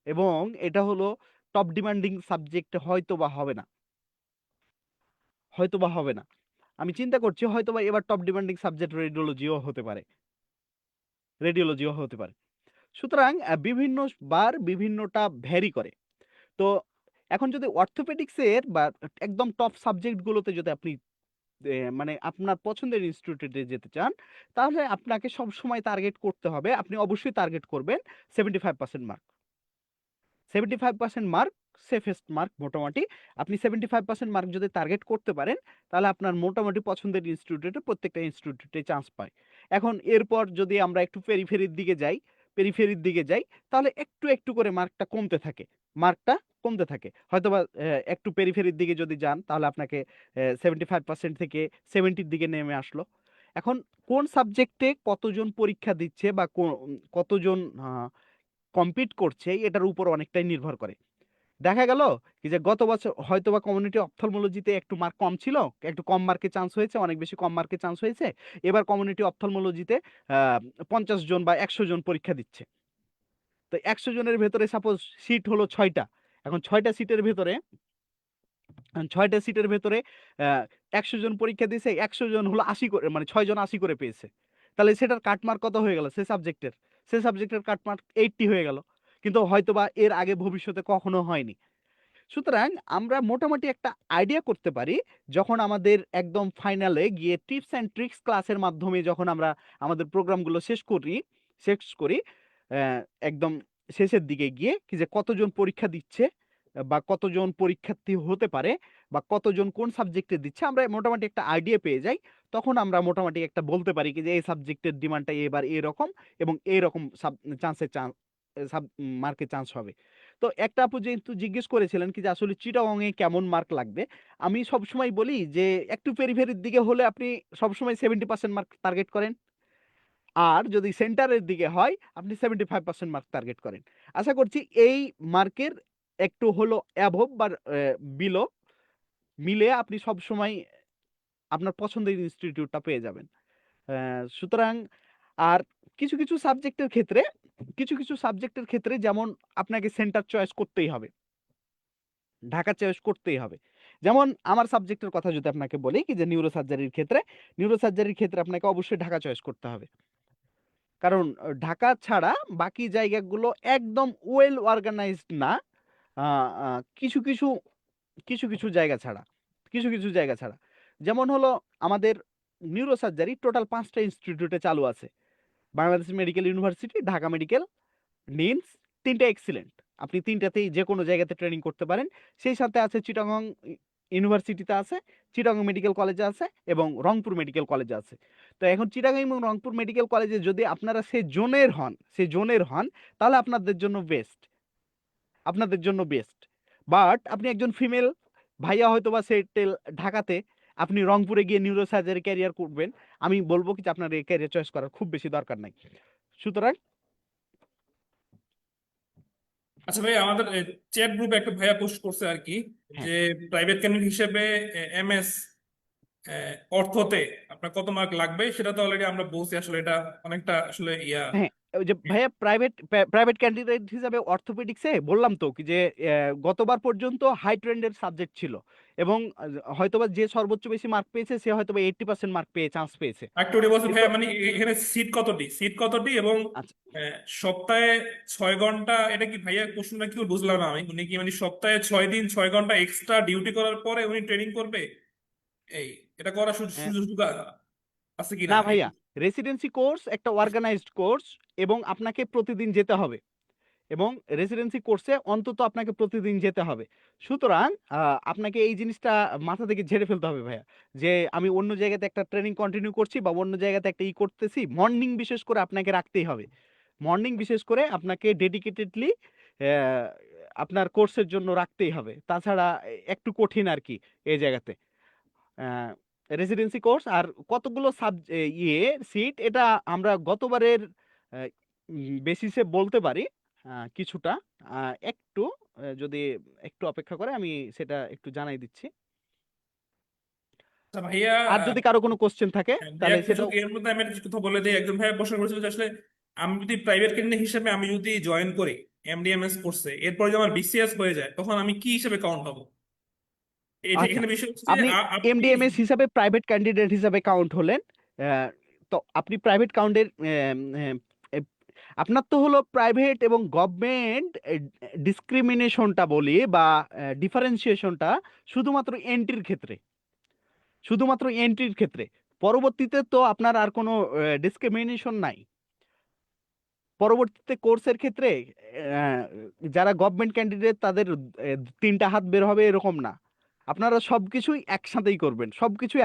এবং এটা হলো টপ ডিমান্ডিং সাবজেক্ট হয়তো বা হবে না, হয়তো বা হবে না। আমি চিন্তা করছি হয়তো বা এবার টপ ডিমান্ডিং সাবজেক্ট রেডিওলজিও হতে পারে। সুতরাং বিভিন্ন বার বিভিন্নটা ভ্যারি করে। তো এখন যদি অর্থোপেডিক্সের বা একদম টপ সাবজেক্টগুলোতে যদি আপনি মানে আপনার পছন্দের ইনস্টিটিউটে যেতে চান, তাহলে আপনাকে সব সময় টার্গেট করতে হবে, আপনি অবশ্যই টার্গেট করবেন 75% মার্ক। 75% মার্ক সেফেস্ট মার্ক মোটামুটি। আপনি 75% মার্ক যদি টার্গেট করতে পারেন, তাহলে আপনার মোটামুটি পছন্দের ইনস্টিটিউটে প্রত্যেকটা ইনস্টিটিউটে চান্স পায়। এখন এরপর যদি আমরা একটু পেরিফেরির দিকে যাই, তাহলে একটু একটু করে মার্কটা কমতে থাকে। হয়তোবা একটু পেরিফেরির দিকে যদি যান, তাহলে আপনাকে 75% থেকে 70-র দিকে নেমে আসলো। এখন কোন সাবজেক্টে কতজন পরীক্ষা দিচ্ছে বা কতজন কম্পিট করছে, এটার উপর অনেকটাই নির্ভর করে। দেখা গেল কি যে গত বছর হয়তো বা কমিউনিটি অপথলমোলজিতে একটু মার্ক কম ছিল, একটু কম মার্কে চান্স হয়েছে, অনেক বেশি কম মার্কে চান্স হয়েছে। এবার কমিউনিটি অপথলমোলজিতে 50 জন বা 100 জন পরীক্ষা দিচ্ছে। তো 100 জনের ভেতরে সাপোজ সিট হলো 6টা। এখন 6টা সিটের ভেতরে 100 জন পরীক্ষা দিয়েছে, 100 জন হলো 80 করে, মানে 6 জন 80 করে পেয়েছে। তাহলে সেটার কাটমার্ক কত হয়ে গেল? সে সাবজেক্টের কাটমার্ক 80 হয়ে গেল, কিন্তু হয়তোবা এর আগে ভবিষ্যতে কখনো হয়নি। সুতরাং আমরা মোটামুটি একটা আইডিয়া করতে পারি যখন আমাদের একদম ফাইনালে গিয়ে টিপস অ্যান্ড ট্রিক্স ক্লাসের মাধ্যমে যখন আমরা আমাদের প্রোগ্রামগুলো শেষ করি একদম শেষের দিকে গিয়ে কি যে কতজন পরীক্ষা দিচ্ছে বা কতজন পরীক্ষার্থী হতে পারে বা কতজন কোন সাবজেক্টে দিচ্ছে, আমরা মোটামুটি একটা আইডিয়া পেয়ে যাই। তখন আমরা মোটামুটি একটা বলতে পারি কি যে এই সাবজেক্টের ডিমান্ডটা এবার এরকম এবং এইরকম চান্সের মার্কে চান্স হবে। তো একটা আপু যেহেতু জিজ্ঞেস করেছিলেন কি যে আসলে চিটাগং এ কেমন মার্ক লাগবে, আমি সবসময় বলি যে একটু পেরিফেরির দিকে হলে আপনি সবসময় 70% মার্ক টার্গেট করেন, আর যদি সেন্টারের দিকে হয় আপনি 75% মার্ক টার্গেট করেন। আশা করছি এই মার্কের একটু হলো অ্যাভব বা বিলো মিলে আপনি সবসময় আপনার পছন্দের ইনস্টিটিউটটা পেয়ে যাবেন। সুতরাং আর কিছু কিছু সাবজেক্টের ক্ষেত্রে যেমন আপনাকে সেন্টার চয়েস করতেই হবে, ঢাকা চয়েস করতেই হবে। যেমন আমার সাবজেক্টের কথা যদি আপনাকে বলি কি যে নিউরোসার্জারির ক্ষেত্রে আপনাকে অবশ্যই ঢাকা চয়েস করতে হবে, কারণ ঢাকা ছাড়া বাকি জায়গাগুলো একদম ওয়েল অর্গানাইজড না। আহ, আহ, কিছু কিছু কিছু কিছু জায়গা ছাড়া কিছু কিছু জায়গা ছাড়া যেমন হলো আমাদের নিউরোসার্জারি টোটাল 5টা ইনস্টিটিউটে চালু আছে: Bangladesh medical university, Dhaka medical, NIMS. 3টা এক্সিলেন্ট, আপনি 3টাতেই যে কোনো জায়গাতে ট্রেনিং করতে পারেন। সেই সাথে আছে চিটাগং ইউনিভার্সিটিতে আছে, চিটাগং মেডিকেল কলেজে আছে এবং রংপুর মেডিকেল কলেজে আছে। তো এখন চিটাগং এবং রংপুর মেডিকেল কলেজে যদি আপনারা সেই জোনের হন তাহলে আপনাদের জন্য বেস্ট। বাট আপনি একজন ফিমেল ভাইয়া হয়তো বা সেটেল ঢাকাতে, আপনি রংপুরে গিয়ে নিউরোসার্জারি ক্যারিয়ার করবেন, আমি বলবো কি যে আপনার এই ক্যারিয়ার চয়েস করার খুব বেশি দরকার নাই। সুতরাং আচ্ছা ভাই, আমাদের চ্যাট গ্রুপে একটা ভাইয়া পোস্ট করছে আর কি, হ্যাঁ, যে প্রাইভেট ক্যান্ডিডেট হিসেবে এমএস অর্থতে আপনার কত মার্ক লাগবে, সেটা তো অলরেডি আমরা বলছি। আসলে এটা অনেকটা আসলে হ্যাঁ, ওই যে ভাইয়া প্রাইভেট ক্যান্ডিডেট হিসাবে অর্থোপেডিক্সে বললাম তো কি যে গতবার পর্যন্ত হাই ট্রেন্ডের সাবজেক্ট ছিল এবং হয়তোবা যে সর্বোচ্চ বেশি মার্ক পেয়েছে সে হয়তোবা 80% মার্ক পেয়ে চান্স পেয়েছে। একটু বলছে কিন্তু ভাইয়া, মানে এখানে সিট কতটি এবং আচ্ছা, আহ, সপ্তাহে 6 ঘন্টা, এটা কি ভাইয়া কোশ্চেনটা কি বুঝলাম না আমি, উনি কি মানে সপ্তাহে 6 দিন 6 ঘন্টা এক্সট্রা ডিউটি করার পরে উনি ট্রেনিং করবে? এই এটা করার আহ, সুযোগ আছে কিনা না এই ভাইয়া, রেসিডেন্সি কোর্স একটা অর্গানাইজড কোর্স এবং আপনাকে প্রতিদিন যেতে হবে, এবং রেসিডেন্সি কোর্সে অন্তত আপনাকে প্রতিদিন যেতে হবে। সুতরাং আপনাকে এই জিনিসটা মাথা থেকে ঝেড়ে ফেলতে হবে ভাইয়া, যে আমি অন্য জায়গাতে একটা ট্রেনিং কন্টিনিউ করছি বা অন্য জায়গাতে একটা করতেছি। মর্নিং বিশেষ করে আপনাকে রাখতেই হবে, মর্নিং বিশেষ করে আপনাকে ডেডিকেটেডলি আপনার কোর্সের জন্য রাখতেই হবে। তাছাড়া একটু কঠিন আর কি এই জায়গাতে রেসিডেন্সি কোর্স। আর কতগুলো সিট এটা আমরা গতবারের বেসিসে বলতে পারি কিছুটা। একটু যদি একটু অপেক্ষা করে আমি সেটা একটু জানাই দিচ্ছি। আচ্ছা ভাইয়া, আর যদি কারো কোনো কোশ্চেন থাকে হ্যাঁ, ভাইয়া তাহলে কিছু সেটাও। এর মধ্যে আমি একটা কথা বলে দিই। একজন ভাইয়া প্রশ্ন করেছিল যে আসলে আমি যদি প্রাইভেট ক্লিনিক হিসেবে আমি যদি জয়েন করি এমডিএমএস কোর্সে, এরপর যদি আমার বিসিএস হয়ে যায়, তখন আমি কি হিসেবে কাউন্ট হবো? আচ্ছা, এখানে বিষয় হচ্ছে যে আপনি আপনি এমডিএমএস হিসাবে প্রাইভেট ক্যান্ডিডেট হিসাবে কাউন্ট হলেন। আহ, তো আপনি প্রাইভেট কাউন্টের আপনার তো হলো প্রাইভেট এবং গভর্নমেন্ট ডিসক্রিমিনেশনটা বলি বা ডিফারেন্সিয়েশনটা শুধুমাত্র এন্ট্রির ক্ষেত্রে, শুধুমাত্র এন্ট্রির ক্ষেত্রে। পরবর্তীতে তো আপনার আর কোনো ডিসক্রিমিনেশন নাই। পরবর্তীতে কোর্সের ক্ষেত্রে আহ, যারা গভর্নমেন্ট ক্যান্ডিডেট তাদের 3টা হাত বের হবে এরকম না, আপনারা সবকিছুই একসাথেই করবেন, সবকিছু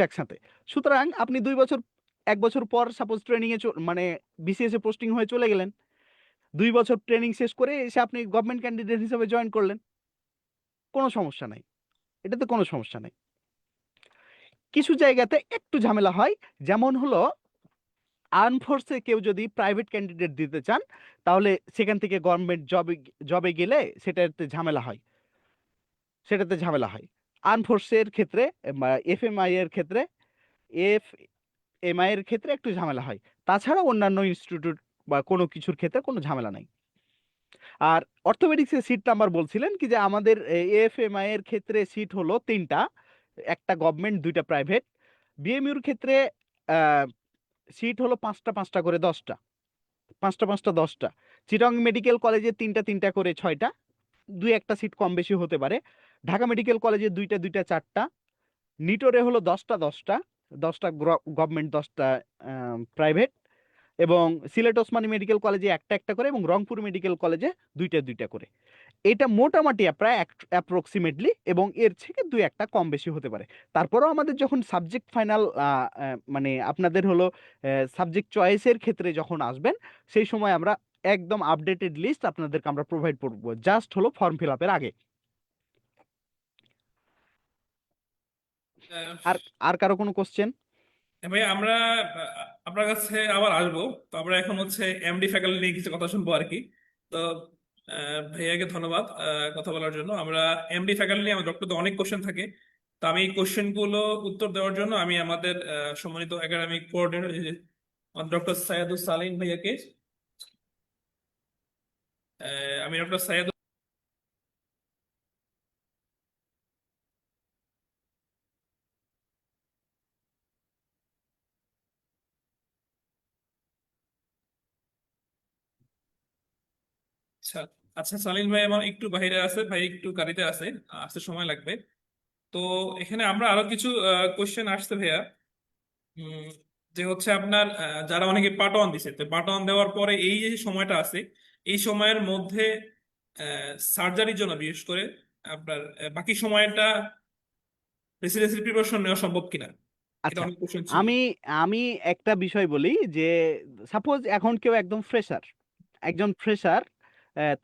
একসাথে। সুতরাং আপনি 2 বছর, 1 বছর পর সাপোজ ট্রেনিং এ মানে বিসিএস এ পোস্টিং হয়ে চলে গেলেন, 2 বছর ট্রেনিং শেষ করে এসে আপনি গভর্নমেন্ট ক্যান্ডিডেট হিসেবে জয়েন করলেন, কোনো সমস্যা নাই, এটাতে কোনো সমস্যা নাই। কিছু জায়গাতে একটু ঝামেলা হয়, যেমন হলো আনফোর্সে কেউ যদি প্রাইভেট ক্যান্ডিডেট দিতে চান তাহলে সেখান থেকে গভর্নমেন্ট জবে গেলে সেটাতে ঝামেলা হয় আনফোর্সের ক্ষেত্রে এফএমআই এর ক্ষেত্রে এফএমআই এর ক্ষেত্রে একটু ঝামেলা হয়, তাছাড়া অন্যান্য ইনস্টিটিউট বা কোনো কিছুর ক্ষেত্রে কোনো ঝামেলা নাই। আর অর্থোপেডিক্সের সিট নাম্বার বলছিলেন কি যে আমাদের এএফএমআই এর ক্ষেত্রে সিট হলো 3টা, একটা গভর্নমেন্ট 2টা প্রাইভেট। বিএমইউর ক্ষেত্রে সিট হলো 5টা 5টা করে 10টা, 5টা 5টা 10টা। চিটাগং মেডিকেল কলেজে 3টা 3টা করে 6টা, 2-1টা সিট কম বেশি হতে পারে। ঢাকা মেডিকেল কলেজে 2টা 2টা 4টা। নিটোরে হলো 10টা 10টা, 10টা গভর্নমেন্ট 10টা প্রাইভেট। এবং সিলেট ওসমানী মেডিকেল কলেজে একটা একটা করে এবং রংপুর মেডিকেল কলেজে 2টা 2টা করে। এটা মোটামুটি প্রায় অ্যাপ্রক্সিমেটলি, এবং এর থেকে 2-1টা কম বেশি হতে পারে। তারপরেও আমাদের যখন সাবজেক্ট ফাইনাল মানে আপনাদের হলো সাবজেক্ট চয়েসের ক্ষেত্রে যখন আসবেন সেই সময় আমরা একদম আপডেটেড লিস্ট আপনাদেরকে আমরা প্রোভাইড করবো, জাস্ট হলো ফর্ম ফিল আপের আগে। আর আর কারো কোনো কোশ্চেন? ভাই আমরা আপনার কাছে আবার আসবো। তো আমরা এখন হচ্ছে এমডি ফ্যাকাল্টি নিয়ে কিছু কথা শুনবো আর কি। তো ভাইয়াকে ধন্যবাদ কথা বলার জন্য। আমরা এমডি ফ্যাকাল্টি নিয়ে আমার ডক্টরদের অনেক কোশ্চেন থাকে। তো আমি এই কোশ্চেন গুলো উত্তর দেওয়ার জন্য আমি আমাদের সম্মানিত একাডেমিক কোঅর্ডিনেটর ডক্টর সাইয়াদুল সালিম ভাইয়াকে আমি ডক্টর সাইয়াদ আচ্ছা আচ্ছা, সালিম ভাই আমার একটু বাইরে আছে, ভাই একটু গাড়িতে আছে, আসতে সময় লাগবে। তো এখানে আমরা আরো কিছু কোশ্চেন আসছে ভাইয়া। উম, যে হচ্ছে আপনার যারা অনেকে পার্ট ওয়ান দিছে, তো পার্ট ওয়ান দেওয়ার পরে এই যে সময়টা আছে, এই সময়ের মধ্যে সার্জারির জন্য বিশেষ করে আপনার বাকি সময়টা রেসিডেন্সি প্রিপারেশন নেওয়া সম্ভব কিনা, এটা আচ্ছা, অনেক কোশ্চেন ছিল। আমি আমি একটা বিষয় বলি যে সাপোজ এখন কেউ একজন ফ্রেশার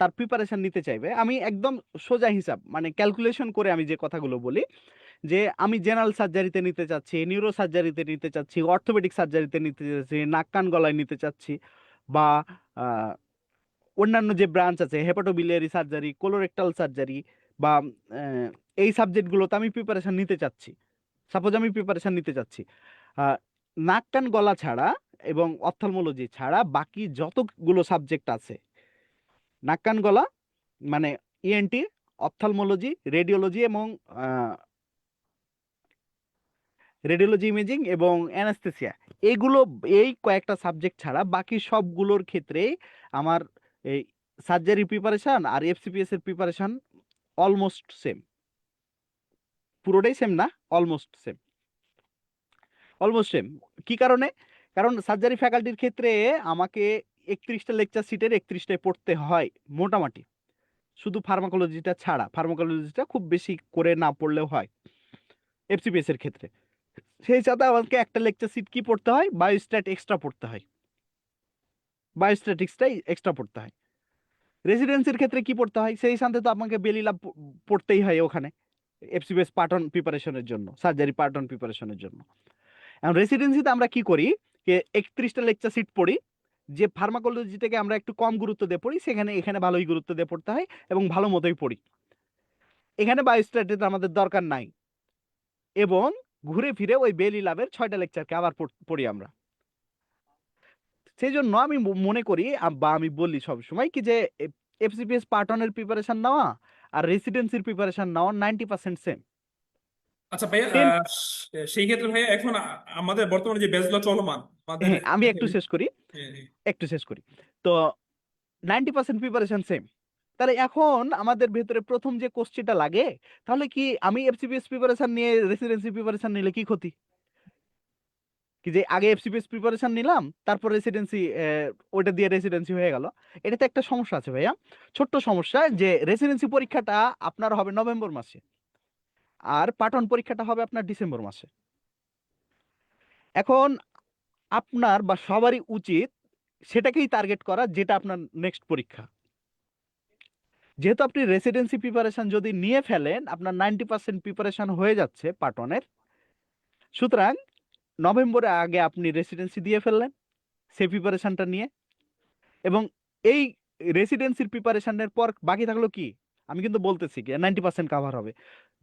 তার প্রিপারেশন নিতে চাইবে, আমি একদম সোজা হিসাব মানে ক্যালকুলেশন করে আমি যে কথাগুলো বলি যে আমি জেনারেল সার্জারিতে নিতে চাচ্ছি, নিউরো সার্জারিতে নিতে চাচ্ছি, অর্থোপেডিক সার্জারিতে নিতে চাচ্ছি, নাক কান গলায় নিতে চাচ্ছি, বা আহ, অন্যান্য যে ব্রাঞ্চ আছে হেপাটোবিলিয়ারি সার্জারি, কোলোরেক্টাল সার্জারি, বা আহ, এই সাবজেক্টগুলোতে আমি প্রিপারেশন নিতে চাচ্ছি। সাপোজ আমি প্রিপারেশন নিতে চাচ্ছি আহ, নাক কান গলা ছাড়া এবং অপথলমোলজি ছাড়া বাকি যতগুলো সাবজেক্ট আছে, নাক কান গলা মানে ইএনটি, অপথলমোলজি, রেডিওলজি এবং রেডিওলজি ইমেজিং এবং অ্যানাস্থেসিয়া, এগুলো এই কয়েকটা সাবজেক্ট ছাড়া বাকি সবগুলোর ক্ষেত্রে আমার এই সার্জারি প্রিপারেশন আর এফসিপিএস এর প্রিপারেশন অলমোস্ট সেম। পুরোটাই সেম না, অলমোস্ট সেম। কি কারণে? কারণ সার্জারি ফ্যাকাল্টির ক্ষেত্রে আমাকে 31টা লেকচার সিটের 31টায় পড়তে হয় মোটামুটি, শুধু ফার্মাকোলজিটা ছাড়া। ফার্মাকোলজিটা খুব বেশি করে না পড়লেও হয় এফসিপিএস এর ক্ষেত্রে। সেই সাথে আমাকে একটা লেকচার সিট কি পড়তে হয়, বায়োস্ট্যাট এক্সট্রা পড়তে হয়, বায়োস্ট্যাটিক্সটাই এক্সট্রা পড়তে হয়। রেসিডেন্সির ক্ষেত্রে কি পড়তে হয়, সেই সাথে তো আপনাকে বেলি ল্যাব পড়তেই হয় ওখানে এফসিপিএস পার্ট অন প্রিপারেশনের জন্য, সার্জারি পার্ট অন প্রিপারেশনের জন্য। এখন রেসিডেন্সিতে আমরা কি করি, যে 31টা লেকচার সিট পড়ি, যে ফার্মাকোলজিটাকে আমরা একটু কম গুরুত্ব দিয়ে পড়ি সেখানে এখানে ভালোই গুরুত্ব দিয়ে পড়তে হয় এবং ভালো মতোই পড়ি। এখানে বায়োস্ট্যাটিক্স আমাদের দরকার নাই, এবং ঘুরে ফিরে ওই বেলি ল্যাবের 6টা লেকচারকে আবার পড়ি আমরা। সেই জন্য আমি মনে করি বা আমি বলি সব সময় কি যে এফসিপিএস পার্ট ওয়ানের প্রিপারেশন নেওয়া আর রেসিডেন্সির প্রিপারেশন নেওয়া 90% সেম। আচ্ছা ভাইয়া, 10, সেই ক্ষেত্রে ভাইয়া এখন আমাদের বর্তমানে যে ব্যাচগুলো চলমান আমাদের হ্যাঁ আমি একটু শেষ করি, হ্যাঁ, হ্যাঁ। একটু শেষ করি। তো 90% প্রিপারেশন সেম। তাহলে এখন আমাদের ভেতরে প্রথম যে কোশ্চেনটা লাগে, তাহলে কি আমি এফসিপিএস প্রিপারেশন নিয়ে রেসিডেন্সি প্রিপারেশন নিলে কি ক্ষতি? কি যে আগে এফসিপিএস প্রিপারেশন নিলাম তারপর রেসিডেন্সি, ওইটা দিয়ে রেসিডেন্সি হয়ে গেল। এটাতে একটা সমস্যা আছে ভাইয়া, ছোট্ট সমস্যা, যে রেসিডেন্সি পরীক্ষাটা আপনার হবে নভেম্বর মাসে আর পার্ট ওয়ান পরীক্ষাটা হবে আপনার ডিসেম্বর মাসে। এখন আপনার বা সবারই উচিত সেটাকেই টার্গেট করা যেটা আপনার নেক্সট পরীক্ষা। যেহেতু আপনি রেসিডেন্সি প্রিপারেশন যদি নিয়ে ফেলেন, আপনার 90% প্রিপারেশন হয়ে যাচ্ছে পার্ট ওয়ানের, সুতরাং নভেম্বরের আগে আপনি রেসিডেন্সি দিয়ে ফেললেন, সেই প্রিপারেশনটা নিয়ে, এবং এই রেসিডেন্সির প্রিপারেশনের পর বাকি থাকলো কি, আমি কিন্তু বলতেছি কি 90% কাভার হবে,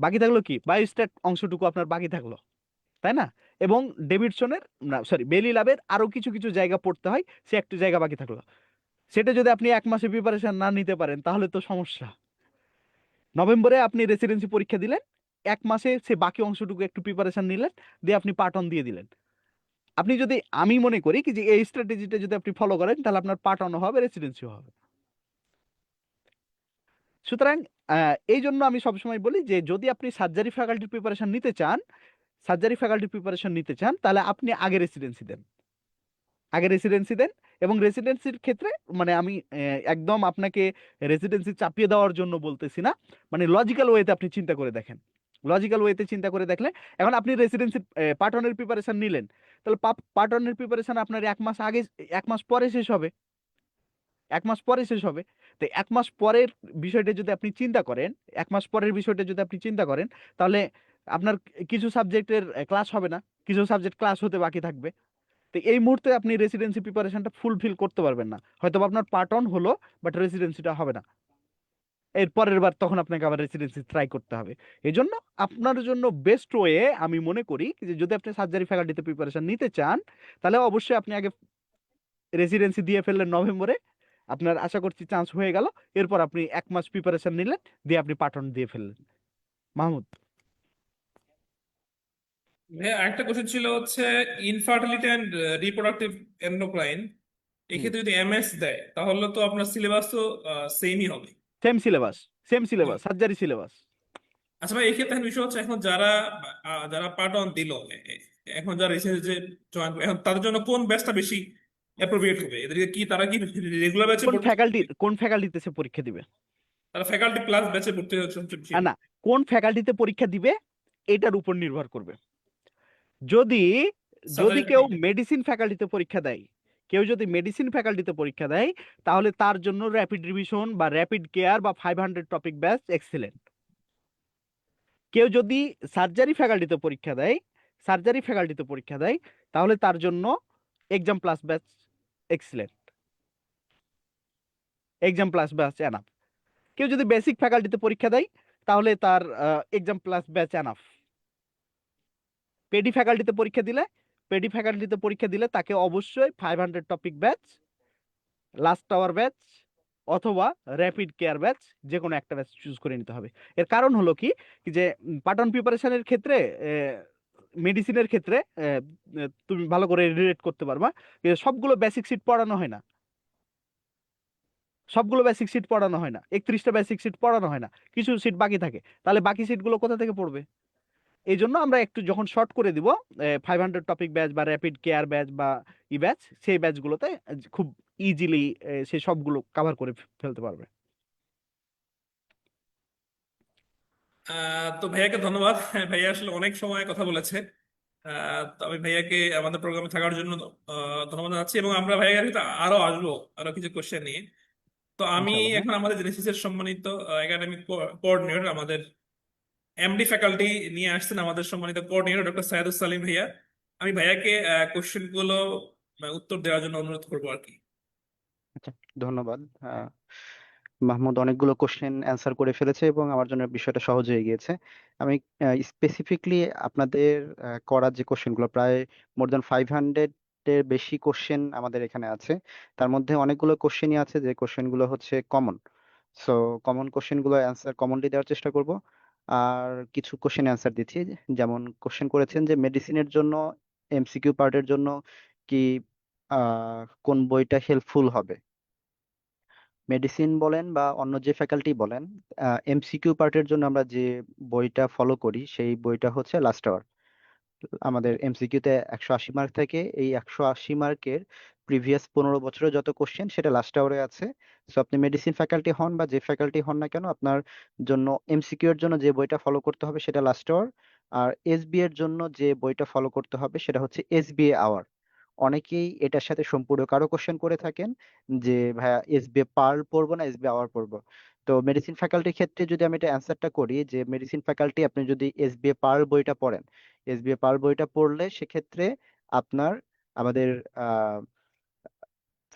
বাকি থাকলো কি বায়োস্ট্যাট অংশটুকু আপনার বাকি থাকলো, তাই না? এবং ডেভিডসনের, না সরি, বেলি ল্যাবের আরো কিছু কিছু জায়গা পড়তে হয়, সে একটু জায়গা বাকি থাকলো। সেটা যদি আপনি 1 মাসে প্রিপারেশন না নিতে পারেন তাহলে তো সমস্যা। নভেম্বরে আপনি রেসিডেন্সি পরীক্ষা দিলেন, 1 মাসে সে বাকি অংশটুকু একটু প্রিপারেশন নিলেন, দিয়ে আপনি পার্ট অন দিয়ে দিলেন। আপনি যদি, আমি মনে করি কি যে এই স্ট্র্যাটেজিটা যদি আপনি ফলো করেন তাহলে আপনার পার্ট অন হবে, রেসিডেন্সিও হবে। সুতরাং এই জন্য আমি সবসময় বলি যে যদি আপনি সার্জারি ফ্যাকাল্টির প্রিপারেশন নিতে চান, তাহলে আপনি আগে রেসিডেন্সি দেন, এবং রেসিডেন্সির ক্ষেত্রে মানে আমি একদম আপনাকে রেসিডেন্সি চাপিয়ে দেওয়ার জন্য বলতেছি না, মানে লজিক্যাল ওয়েতে আপনি চিন্তা করে দেখেন, লজিক্যাল ওয়েতে চিন্তা করে দেখলে, এখন আপনি রেসিডেন্সির পার্ট ওয়ানের প্রিপারেশন নিলেন, তাহলে পার্ট ওয়ানের প্রিপারেশন আপনার 1 মাস আগে, 1 মাস পরে শেষ হবে, 1 মাস পরে শেষ হবে। তো 1 মাস পরের বিষয়টা যদি আপনি চিন্তা করেন, 1 মাস পরের বিষয়টা যদি আপনি চিন্তা করেন, তাহলে আপনার কিছু সাবজেক্টের ক্লাস হবে না, কিছু সাবজেক্ট ক্লাস হতে বাকি থাকবে। তো এই মুহূর্তে আপনি রেসিডেন্সি প্রিপারেশনটা ফুলফিল করতে পারবেন না, হয়তো বা আপনার পার্ট অন হলো বাট রেসিডেন্সিটা হবে না, এর পরের বার তখন আপনাকে আবার রেসিডেন্সি ট্রাই করতে হবে। এই জন্য আপনার জন্য বেস্ট ওয়ে আমি মনে করি যে যদি আপনি সার্জারি ফ্যাকাল্টিতে প্রিপারেশন নিতে চান, তাহলে অবশ্যই আপনি আগে রেসিডেন্সি দিয়ে ফেললেন নভেম্বরে, আপনার আশা করছি চান্স হয়ে গেল, এরপর আপনি 1 মাস প্রিপারেশন নিলেন, দিয়ে আপনি পার্ট অন দিয়ে ফেললেন। মাহমুদ। ভাইয়া আরেকটা কোশ্চেন ছিল হচ্ছে ইনফার্টিলিটি অ্যান্ড রিপ্রোডাক্টিভ এন্ডোক্রাইন, হুম। এক্ষেত্রে যদি এমএস দেয় তাহলে তো আপনার সিলেবাস তো সেমই হবে। Same syllabus, surgery syllabus. আচ্ছা ভাই, এক্ষেত্রে এখন বিষয় হচ্ছে এখন যারা যারা পার্ট অন দিল, এখন যারা রিসার্চে জয়েন এখন তাদের জন্য কোন ব্যাচটা বেশি অ্যাপ্রোপ্রিয়েট হবে? এদেরকে কি তারা কি রেগুলার ব্যাচে পড়তে হবে? কোন ফ্যাকাল্টিতে সে পরীক্ষা দিবে? তারা ফ্যাকাল্টি প্লাস ব্যাচে পড়তে হচ্ছে সবচেয়ে বেশি? না, কোন ফ্যাকাল্টিতে পরীক্ষা দিবে এটার উপর নির্ভর করবে। যদি যদি সার্জারি কেউ ফ্যাকাল্টি। মেডিসিন ফ্যাকাল্টিতে পরীক্ষা দেয়, তাহলে তার জন্য র্যাপিড রিভিশন বা র্যাপিড কেয়ার বা 500 টপিক ব্যাচ এক্সিলেন্ট। কেউ যদি সার্জারি ফ্যাকাল্টিতে পরীক্ষা দেয়, তাহলে তার জন্য exam plus batch excellent, enough. কেউ যদি বেসিক ফ্যাকাল্টিতে পরীক্ষা দেয় তাহলে তার exam plus batch enough. Paedi ফ্যাকাল্টিতে পরীক্ষা দিলে তাকে অবশ্যই 500 topic batch, last hour batch অথবা র্যাপিড কেয়ার ব্যাচ, যে কোনো একটা ব্যাচ চুজ করে নিতে হবে। এর কারণ হলো কি যে পার্ট অন প্রিপারেশনের ক্ষেত্রে, মেডিসিনের ক্ষেত্রে তুমি ভালো করে রিলেট করতে পারবা যে সবগুলো বেসিক সিট পড়ানো হয় না, 31টা বেসিক সিট পড়ানো হয় না, কিছু সিট বাকি থাকে, তাহলে বাকি সিটগুলো কোথা থেকে পড়বে? এই জন্য আমরা একটু যখন শর্ট করে দিব 500 টপিক ব্যাচ বা র্যাপিড কেয়ার ব্যাচ বা ই ব্যাচ, সেই ব্যাচগুলোতে খুব ইজিলি সে সবগুলো কভার করে ফেলতে পারবে। তো ভাইয়াকে ধন্যবাদ। ভাইয়া আসলে অনেক সময় কথা বলেছে। তো আমি ভাইয়াকে আমাদের প্রোগ্রামে থাকার জন্য ধন্যবাদ জানাচ্ছি, এবং আমরা ভাইয়ার সাথে আরো আসবো আরো কিছু কোশ্চেন নিয়ে। তো আমি ইনশাআল্লাহ ভাই। এখন আমাদের জেনেসিসের সম্মানিত একাডেমিক কোঅর্ডিনেটর, আমাদের এমডি ফ্যাকাল্টি নিয়ে আসছেন আমাদের সম্মানিত কোঅর্ডিনেটর ডক্টর সাইদুস সালিম ভাইয়া। আমি ভাইয়াকে কোশ্চেন গুলো উত্তর দেওয়ার জন্য অনুরোধ করবো আর কি। আচ্ছা, ধন্যবাদ। মাহমুদ অনেকগুলো কোশ্চেন অ্যান্সার করে ফেলেছে এবং আমার জন্য বিষয়টা সহজ হয়ে গিয়েছে। আমি স্পেসিফিকলি আপনাদের করা যে কোশ্চেনগুলো, প্রায় মোর দ্যান 500 এর বেশি কোশ্চেন আমাদের এখানে আছে। তার মধ্যে অনেকগুলো কোশ্চেনই আছে যে কোশ্চেনগুলো হচ্ছে কমন। সো কমন কোশ্চেনগুলো অ্যান্সার কমনলি দেওয়ার চেষ্টা করব। আর কিছু কোশ্চেন অ্যান্সার দিচ্ছি, যেমন কোশ্চেন করেছেন যে মেডিসিনের জন্য এমসিকিউ পার্টের জন্য কি কোন বইটা হেল্পফুল হবে। মেডিসিন বলেন বা অন্য যে ফ্যাকাল্টি বলেন, এমসিকিউ পার্টের জন্য আমরা যে বইটা ফলো করি সেই বইটা হচ্ছে লাস্ট আওয়ার। আমাদের এমসিকিউতে 180 মার্ক থেকে, এই 180 মার্কের প্রিভিয়াস 15 বছরের যত কোশ্চেন সেটা লাস্ট আওয়ারে আছে। সো আপনি মেডিসিন ফ্যাকাল্টি হন বা যে ফ্যাকাল্টি হন না কেন, আপনার জন্য এমসিকিউ এর জন্য যে বইটা ফলো করতে হবে সেটা লাস্ট আওয়ার। আর এসবি এর জন্য যে বইটা ফলো করতে হবে সেটা হচ্ছে এসবিএ আওয়ার। অনেকেই এটার সাথে সম্পূরক আরো কোশ্চেন করে থাকেন যে ভাইয়া এসবিএ পার্ল পড়বো না এসবিএ আওয়ার পড়বো। তো মেডিসিন ফ্যাকাল্টির ক্ষেত্রে যদি আমি এটা অ্যান্সারটা করি, যে মেডিসিন ফ্যাকাল্টি আপনি যদি এসবিএ পার্ল বইটা পড়েন, এসবিএ পার্ল বইটা পড়লে সেক্ষেত্রে আপনার আমাদের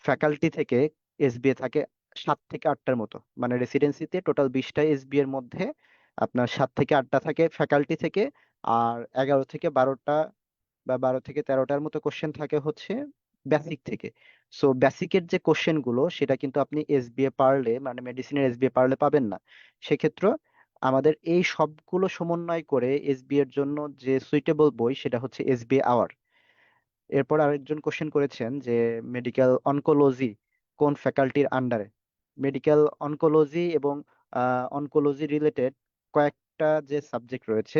ফ্যাকাল্টি থেকে এসবিএ থাকে 7 থেকে 8টার মতো, মানে রেসিডেন্সিতে টোটাল 20টা এসবি এর মধ্যে আপনার 7 থেকে 8টা থাকে ফ্যাকাল্টি থেকে, আর 11 থেকে 12টা বা 12 থেকে 13টার মতো কোশ্চেন থাকে হচ্ছে বেসিক থেকে। সো বেসিকের যে কোশ্চেন গুলো সেটা কিন্তু আপনি এসবিএ পারলে, মানে মেডিসিনের এসবিএ পারলে পাবেন না। সেক্ষেত্রে আমাদের এই সবগুলো সমন্বয় করে এসবিএ এর জন্য যে সুইটেবল বই সেটা হচ্ছে এসবিএ আওয়ার। এরপর আরেকজন কোশ্চেন করেছেন যে মেডিকেল অনকোলজি কোন ফ্যাকাল্টির আন্ডারে। মেডিকেল অনকোলজি এবং অনকোলজি রিলেটেড কয়েকটা যে সাবজেক্ট রয়েছে,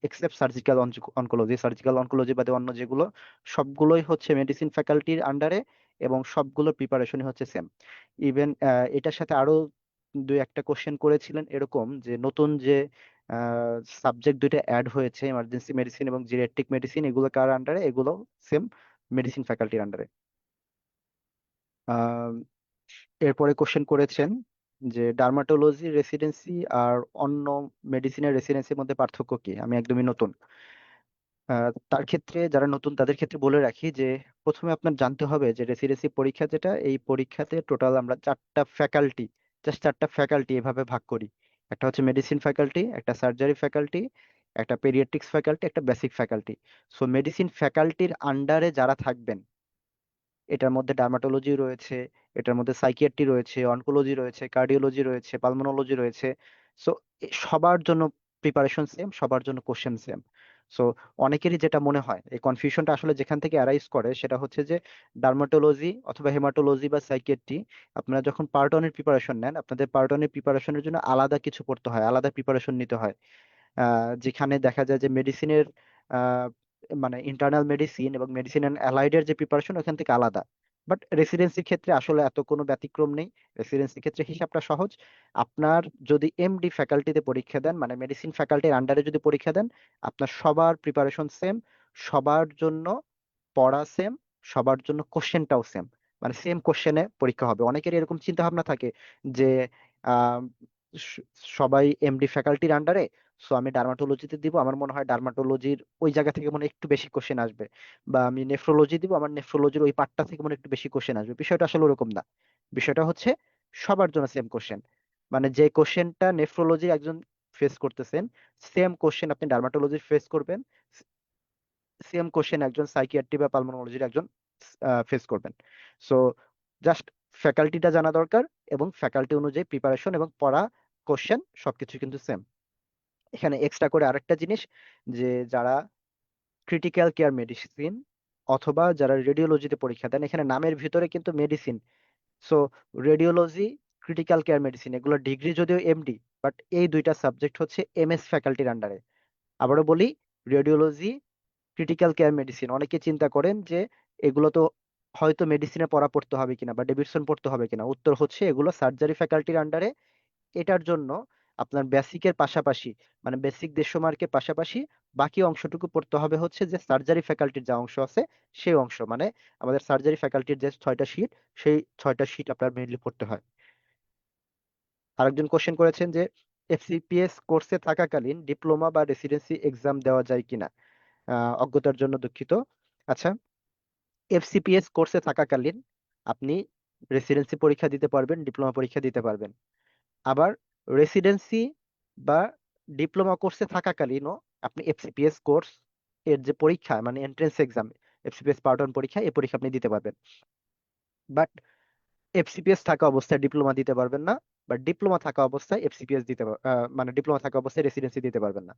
except surgical oncology, surgical oncology বাদে অন্য যেগুলো সবগুলোই হচ্ছে মেডিসিন ফ্যাকাল্টির আন্ডারে, এবং সবগুলোর প্রিপারেশনই হচ্ছে সেম। ইভেন এটার সাথে আরো 2-1টা কোশ্চেন করেছিলেন এরকম যে নতুন যে সাবজেক্ট দুইটা অ্যাড হয়েছে, এমার্জেন্সি মেডিসিন এবং জিরিয়াট্রিক মেডিসিন, এগুলো কার আন্ডারে, এগুলো সেম মেডিসিন ফ্যাকাল্টির আন্ডারে। এরপরে কোশ্চেন করেছেন যে ডার্মাটোলজি রেসিডেন্সি আর অন্য মেডিসিনের রেসিডেন্সির মধ্যে পার্থক্য কি, আমি একদমই নতুন। তার ক্ষেত্রে যারা নতুন তাদের ক্ষেত্রে বলে রাখি যে প্রথমে আপনার জানতে হবে যে রেসিডেন্সি পরীক্ষা যেটা, এই পরীক্ষাতে টোটাল আমরা 4টা ফ্যাকাল্টি, জাস্ট 4টা ফ্যাকাল্টি এভাবে ভাগ করি। একটা হচ্ছে মেডিসিন ফ্যাকাল্টি, একটা সার্জারি ফ্যাকাল্টি, একটা পেডিয়াট্রিক্স ফ্যাকাল্টি, একটা বেসিক ফ্যাকাল্টি। সো মেডিসিন ফ্যাকাল্টির আন্ডারে যারা থাকবেন, এটার মধ্যে ডার্মাটোলজি রয়েছে, এটার মধ্যে সাইকিয়াট্রি রয়েছে, অনকোলজি রয়েছে, কার্ডিওলজি রয়েছে, পালমোনোলজি রয়েছে। সো সবার জন্য প্রিপারেশন সেম, সবার জন্য কোশ্চেন সেম। সো অনেকেরই যেটা মনে হয়, এই কনফিউশনটা আসলে যেখান থেকে অ্যারাইজ করে সেটা হচ্ছে যে ডার্মাটোলজি অথবা হেমাটোলজি বা সাইকিয়াট্রি, আপনারা যখন পার্ট ওয়ানের প্রিপারেশন নেন, আপনাদের পার্ট ওয়ানের প্রিপারেশনের জন্য আলাদা কিছু পড়তে হয়, আলাদা প্রিপারেশন নিতে হয়। যেখানে দেখা যায় যে মেডিসিনের মানে ইন্টারনাল মেডিসিন এবং মেডিসিন অ্যান্ড অ্যালাইডের যে প্রিপারেশন ওখান থেকে আলাদা। বাট রেসিডেন্সির ক্ষেত্রে আসলে এত কোনো ব্যতিক্রম নেই। রেসিডেন্সির ক্ষেত্রে হিসাবটা সহজ। আপনার যদি এমডি ফ্যাকাল্টিতে পরীক্ষা দেন, মানে মেডিসিন ফ্যাকাল্টির আন্ডারে যদি পরীক্ষা দেন, আপনার সবার প্রিপারেশন সেম, সবার জন্য পড়া সেম, সবার জন্য কোশ্চেনটাও সেম, মানে সেম কোশ্চেনে পরীক্ষা হবে। অনেকের এরকম চিন্তা ভাবনা থাকে যে আহ, স- সবাই এমডি ফ্যাকাল্টির আন্ডারে, সো আমি ডার্মাটোলজিতে দিব, আমার মনে হয় ডার্মাটোলজির ওই জায়গা থেকে মনে হয় একটু বেশি কোশ্চেন আসবে, বা আমি নেফ্রোলজি দিব, আমার নেফ্রোলজির ওই পার্টটা থেকে মনে হয় একটু বেশি কোশ্চেন আসবে। বিষয়টা আসলে ওরকম না। বিষয়টা হচ্ছে সবার জন্য সেম কোশ্চেন, মানে যে কোশ্চেনটা নেফ্রোলজি একজন ফেস করতেছেন, সেম কোশ্চেন আপনি ডার্মাটোলজির ফেস করবেন, সেম কোশ্চেন একজন সাইকিয়াট্রি বা পালমোনোলজির একজন ফেস করবেন। সো জাস্ট ফ্যাকাল্টিটা জানা দরকার, এবং ফ্যাকাল্টি অনুযায়ী প্রিপারেশন এবং পড়া, কোশ্চেন সবকিছু কিন্তু সেম। এখানে এক্সট্রা করে আরেকটা জিনিস, যে যারা ক্রিটিক্যাল কেয়ার মেডিসিন অথবা যারা রেডিওলজিতে পরীক্ষা দেন, এখানে নামের ভিতরে কিন্তু medicine. So radiology, critical care medicine, এগুলো ডিগ্রি যদিও এমডি, বাট এই দুইটা সাবজেক্ট হচ্ছে এমএস ফ্যাকাল্টির আন্ডারে। আবারও বলি, রেডিওলজি, ক্রিটিক্যাল কেয়ার মেডিসিন, অনেকে চিন্তা করেন যে এগুলো তো হয়তো মেডিসিনে পড়া পড়তে হবে কিনা বা ডেভিডসন পড়তে হবে কিনা, উত্তর হচ্ছে এগুলো সার্জারি ফ্যাকাল্টির আন্ডারে। এটার জন্য আপনার বেসিকের পাশাপাশি, মানে বেসিক 150 মার্কের পাশাপাশি বাকি অংশটুকু পড়তে হবে হচ্ছে যে সার্জারি ফ্যাকাল্টির যে অংশ আছে সেই অংশ, মানে আমাদের সার্জারি ফ্যাকাল্টির যে 6টা শীট, সেই 6টা শীট আপনার মেইনলি পড়তে হয়। আরেকজন কোশ্চেন করেছেন যে এফসিপিএস কোর্সে থাকাকালীন ডিপ্লোমা বা রেসিডেন্সি এক্সাম দেওয়া যায় কিনা। অজ্ঞতার জন্য দুঃখিত। আচ্ছা, এফসিপিএস কোর্সে থাকাকালীন আপনি রেসিডেন্সি পরীক্ষা দিতে পারবেন, ডিপ্লোমা পরীক্ষা দিতে পারবেন। আবার রেসিডেন্সি বা ডিপ্লোমা কোর্সে থাকাকালীনও আপনি এফসিপিএস কোর্স এর যে পরীক্ষা, মানে এন্ট্রেন্স এক্সাম, এফসিপিএস পার্ট 1 পরীক্ষা, এই পরীক্ষা আপনি দিতে পারবেন। বাট এফসিপিএস থাকা অবস্থায় ডিপ্লোমা দিতে পারবেন না, বা ডিপ্লোমা থাকা অবস্থায় এফসিপিএস মানে ডিপ্লোমা থাকা অবস্থায় রেসিডেন্সি দিতে পারবেন না।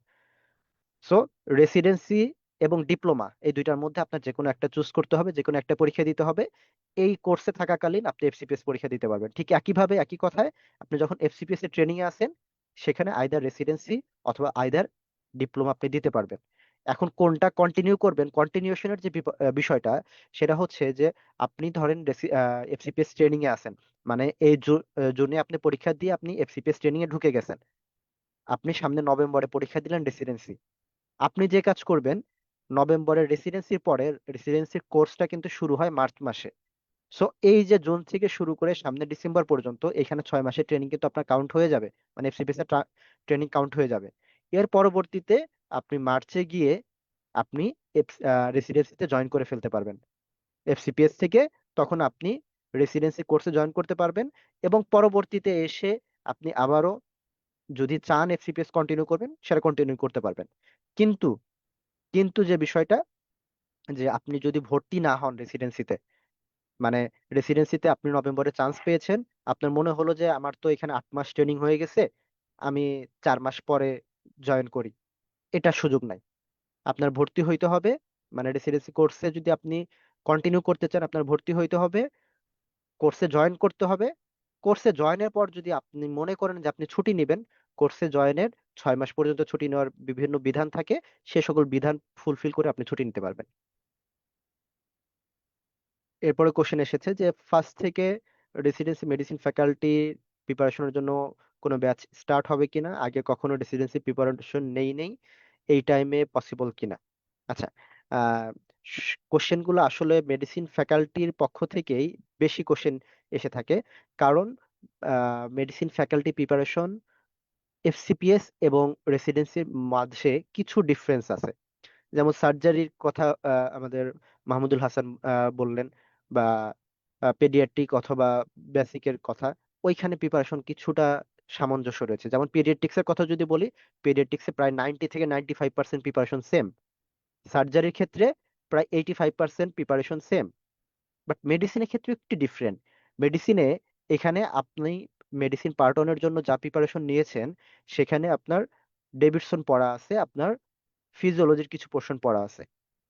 সো রেসিডেন্সি এবং ডিপ্লোমা এই দুইটার মধ্যে আপনার যে কোনো একটা চুজ করতে হবে, যে কোনো একটা পরীক্ষা দিতে হবে। এই কোর্সে থাকাকালীন আপনি এফসিপিএস পরীক্ষা দিতে পারবেন। ঠিক একইভাবে, একই কথায়, আপনি যখন এফসিপিএস এর ট্রেনিং এ আছেন, সেখানে আইদার রেসিডেন্সি অথবা আইদার ডিপ্লোমা আপনি দিতে পারবেন। এখন কোনটা কন্টিনিউ করবেন, কন্টিনিউশনের যে বিষয়টা, সেটা হচ্ছে যে আপনি ধরেন এফসিপিএস ট্রেনিং এ আছেন, মানে এই জুনে আপনি পরীক্ষা দিয়ে আপনি এফসিপিএস ট্রেনিং এ ঢুকে গেছেন, আপনি সামনে নভেম্বরে পরীক্ষা দিলেন রেসিডেন্সি। আপনি যে কাজ করবেন, নভেম্বরের রেসিডেন্সির পরে রেসিডেন্সির কোর্সটা কিন্তু শুরু হয় মার্চ মাসে। সো এই যে জুন থেকে শুরু করে সামনে ডিসেম্বর পর্যন্ত, এখানে 6 মাসের ট্রেনিং কিন্তু আপনার কাউন্ট হয়ে যাবে, মানে এফসিপিএস এর ট্রেনিং কাউন্ট হয়ে যাবে। এর পরবর্তীতে আপনি মার্চে গিয়ে আপনি রেসিডেন্সিতে জয়েন করে ফেলতে পারবেন। এফসিপিএস থেকে তখন আপনি রেসিডেন্সি কোর্সে জয়েন করতে পারবেন এবং পরবর্তীতে এসে আপনি আবারও যদি চান এফসিপিএস কন্টিনিউ করবেন সেটা কন্টিনিউ করতে পারবেন। কিন্তু কিন্তু যে বিষয়টা, যে আপনি যদি ভর্তি না হন রেসিডেন্সিতে, মানে রেসিডেন্সিতে আপনি নভেম্বরে চান্স পেয়েছেন, আপনার মনে হলো যে আমার তো এখানে 8 মাস ট্রেনিং হয়ে গেছে, আমি 4 মাস পরে জয়েন করি, এটা সুযোগ নাই। আপনার ভর্তি হইতে হবে, মানে রেসিডেন্সি কোর্সে যদি আপনি কন্টিনিউ করতে চান আপনার ভর্তি হইতে হবে, কোর্সে জয়েন করতে হবে। কোর্সে জয়েনের পর যদি আপনি মনে করেন যে আপনি ছুটি নেবেন, কোর্সে জয়েনের 6 মাস পর্যন্ত ছুটি নেওয়ার বিভিন্ন বিধান থাকে, সে সকল বিধান ফুলফিল করে আপনি ছুটি নিতে পারবেন। এরপরে কোশ্চেন এসেছে যে ফার্স্ট থেকে রেসিডেন্সি মেডিসিন ফ্যাকাল্টি প্রিপারেশনের জন্য কোনো ব্যাচ স্টার্ট হবে কিনা, আগে কখনো রেসিডেন্সি প্রিপারেশন নেই এই টাইমে পসিবল কিনা। আচ্ছা, কোশ্চেনগুলো আসলে মেডিসিন ফ্যাকাল্টির পক্ষ থেকেই বেশি কোশ্চেন এসে থাকে, কারণ মেডিসিন ফ্যাকাল্টি প্রিপারেশন এফসিপিএস এবং রেসিডেন্সির মাঝে কিছু ডিফারেন্স আছে। যেমন সার্জারির কথা আমাদের মাহমুদুল হাসান বললেন, বা পেডিয়াট্রিক অথবা বেসিকের কথা, ওইখানে প্রিপারেশন কিছুটা সামঞ্জস্য রয়েছে। যেমন পেডিয়াট্রিক্স এর কথা যদি বলি, পেডিয়াট্রিক্সে প্রায় 90 থেকে 95% প্রিপারেশন সেম, সার্জারির ক্ষেত্রে প্রায় 85% প্রিপারেশন সেম। বাট মেডিসিনের ক্ষেত্রে একটু ডিফারেন্ট। মেডিসিনে এখানে আপনি মেডিসিন পার্ট ওয়ানের জন্য যা প্রিপারেশন নিয়েছেন, সেখানে আপনার ডেভিডসন পড়া আছে, আপনার ফিজিওলজির কিছু পোর্শন পড়া আছে।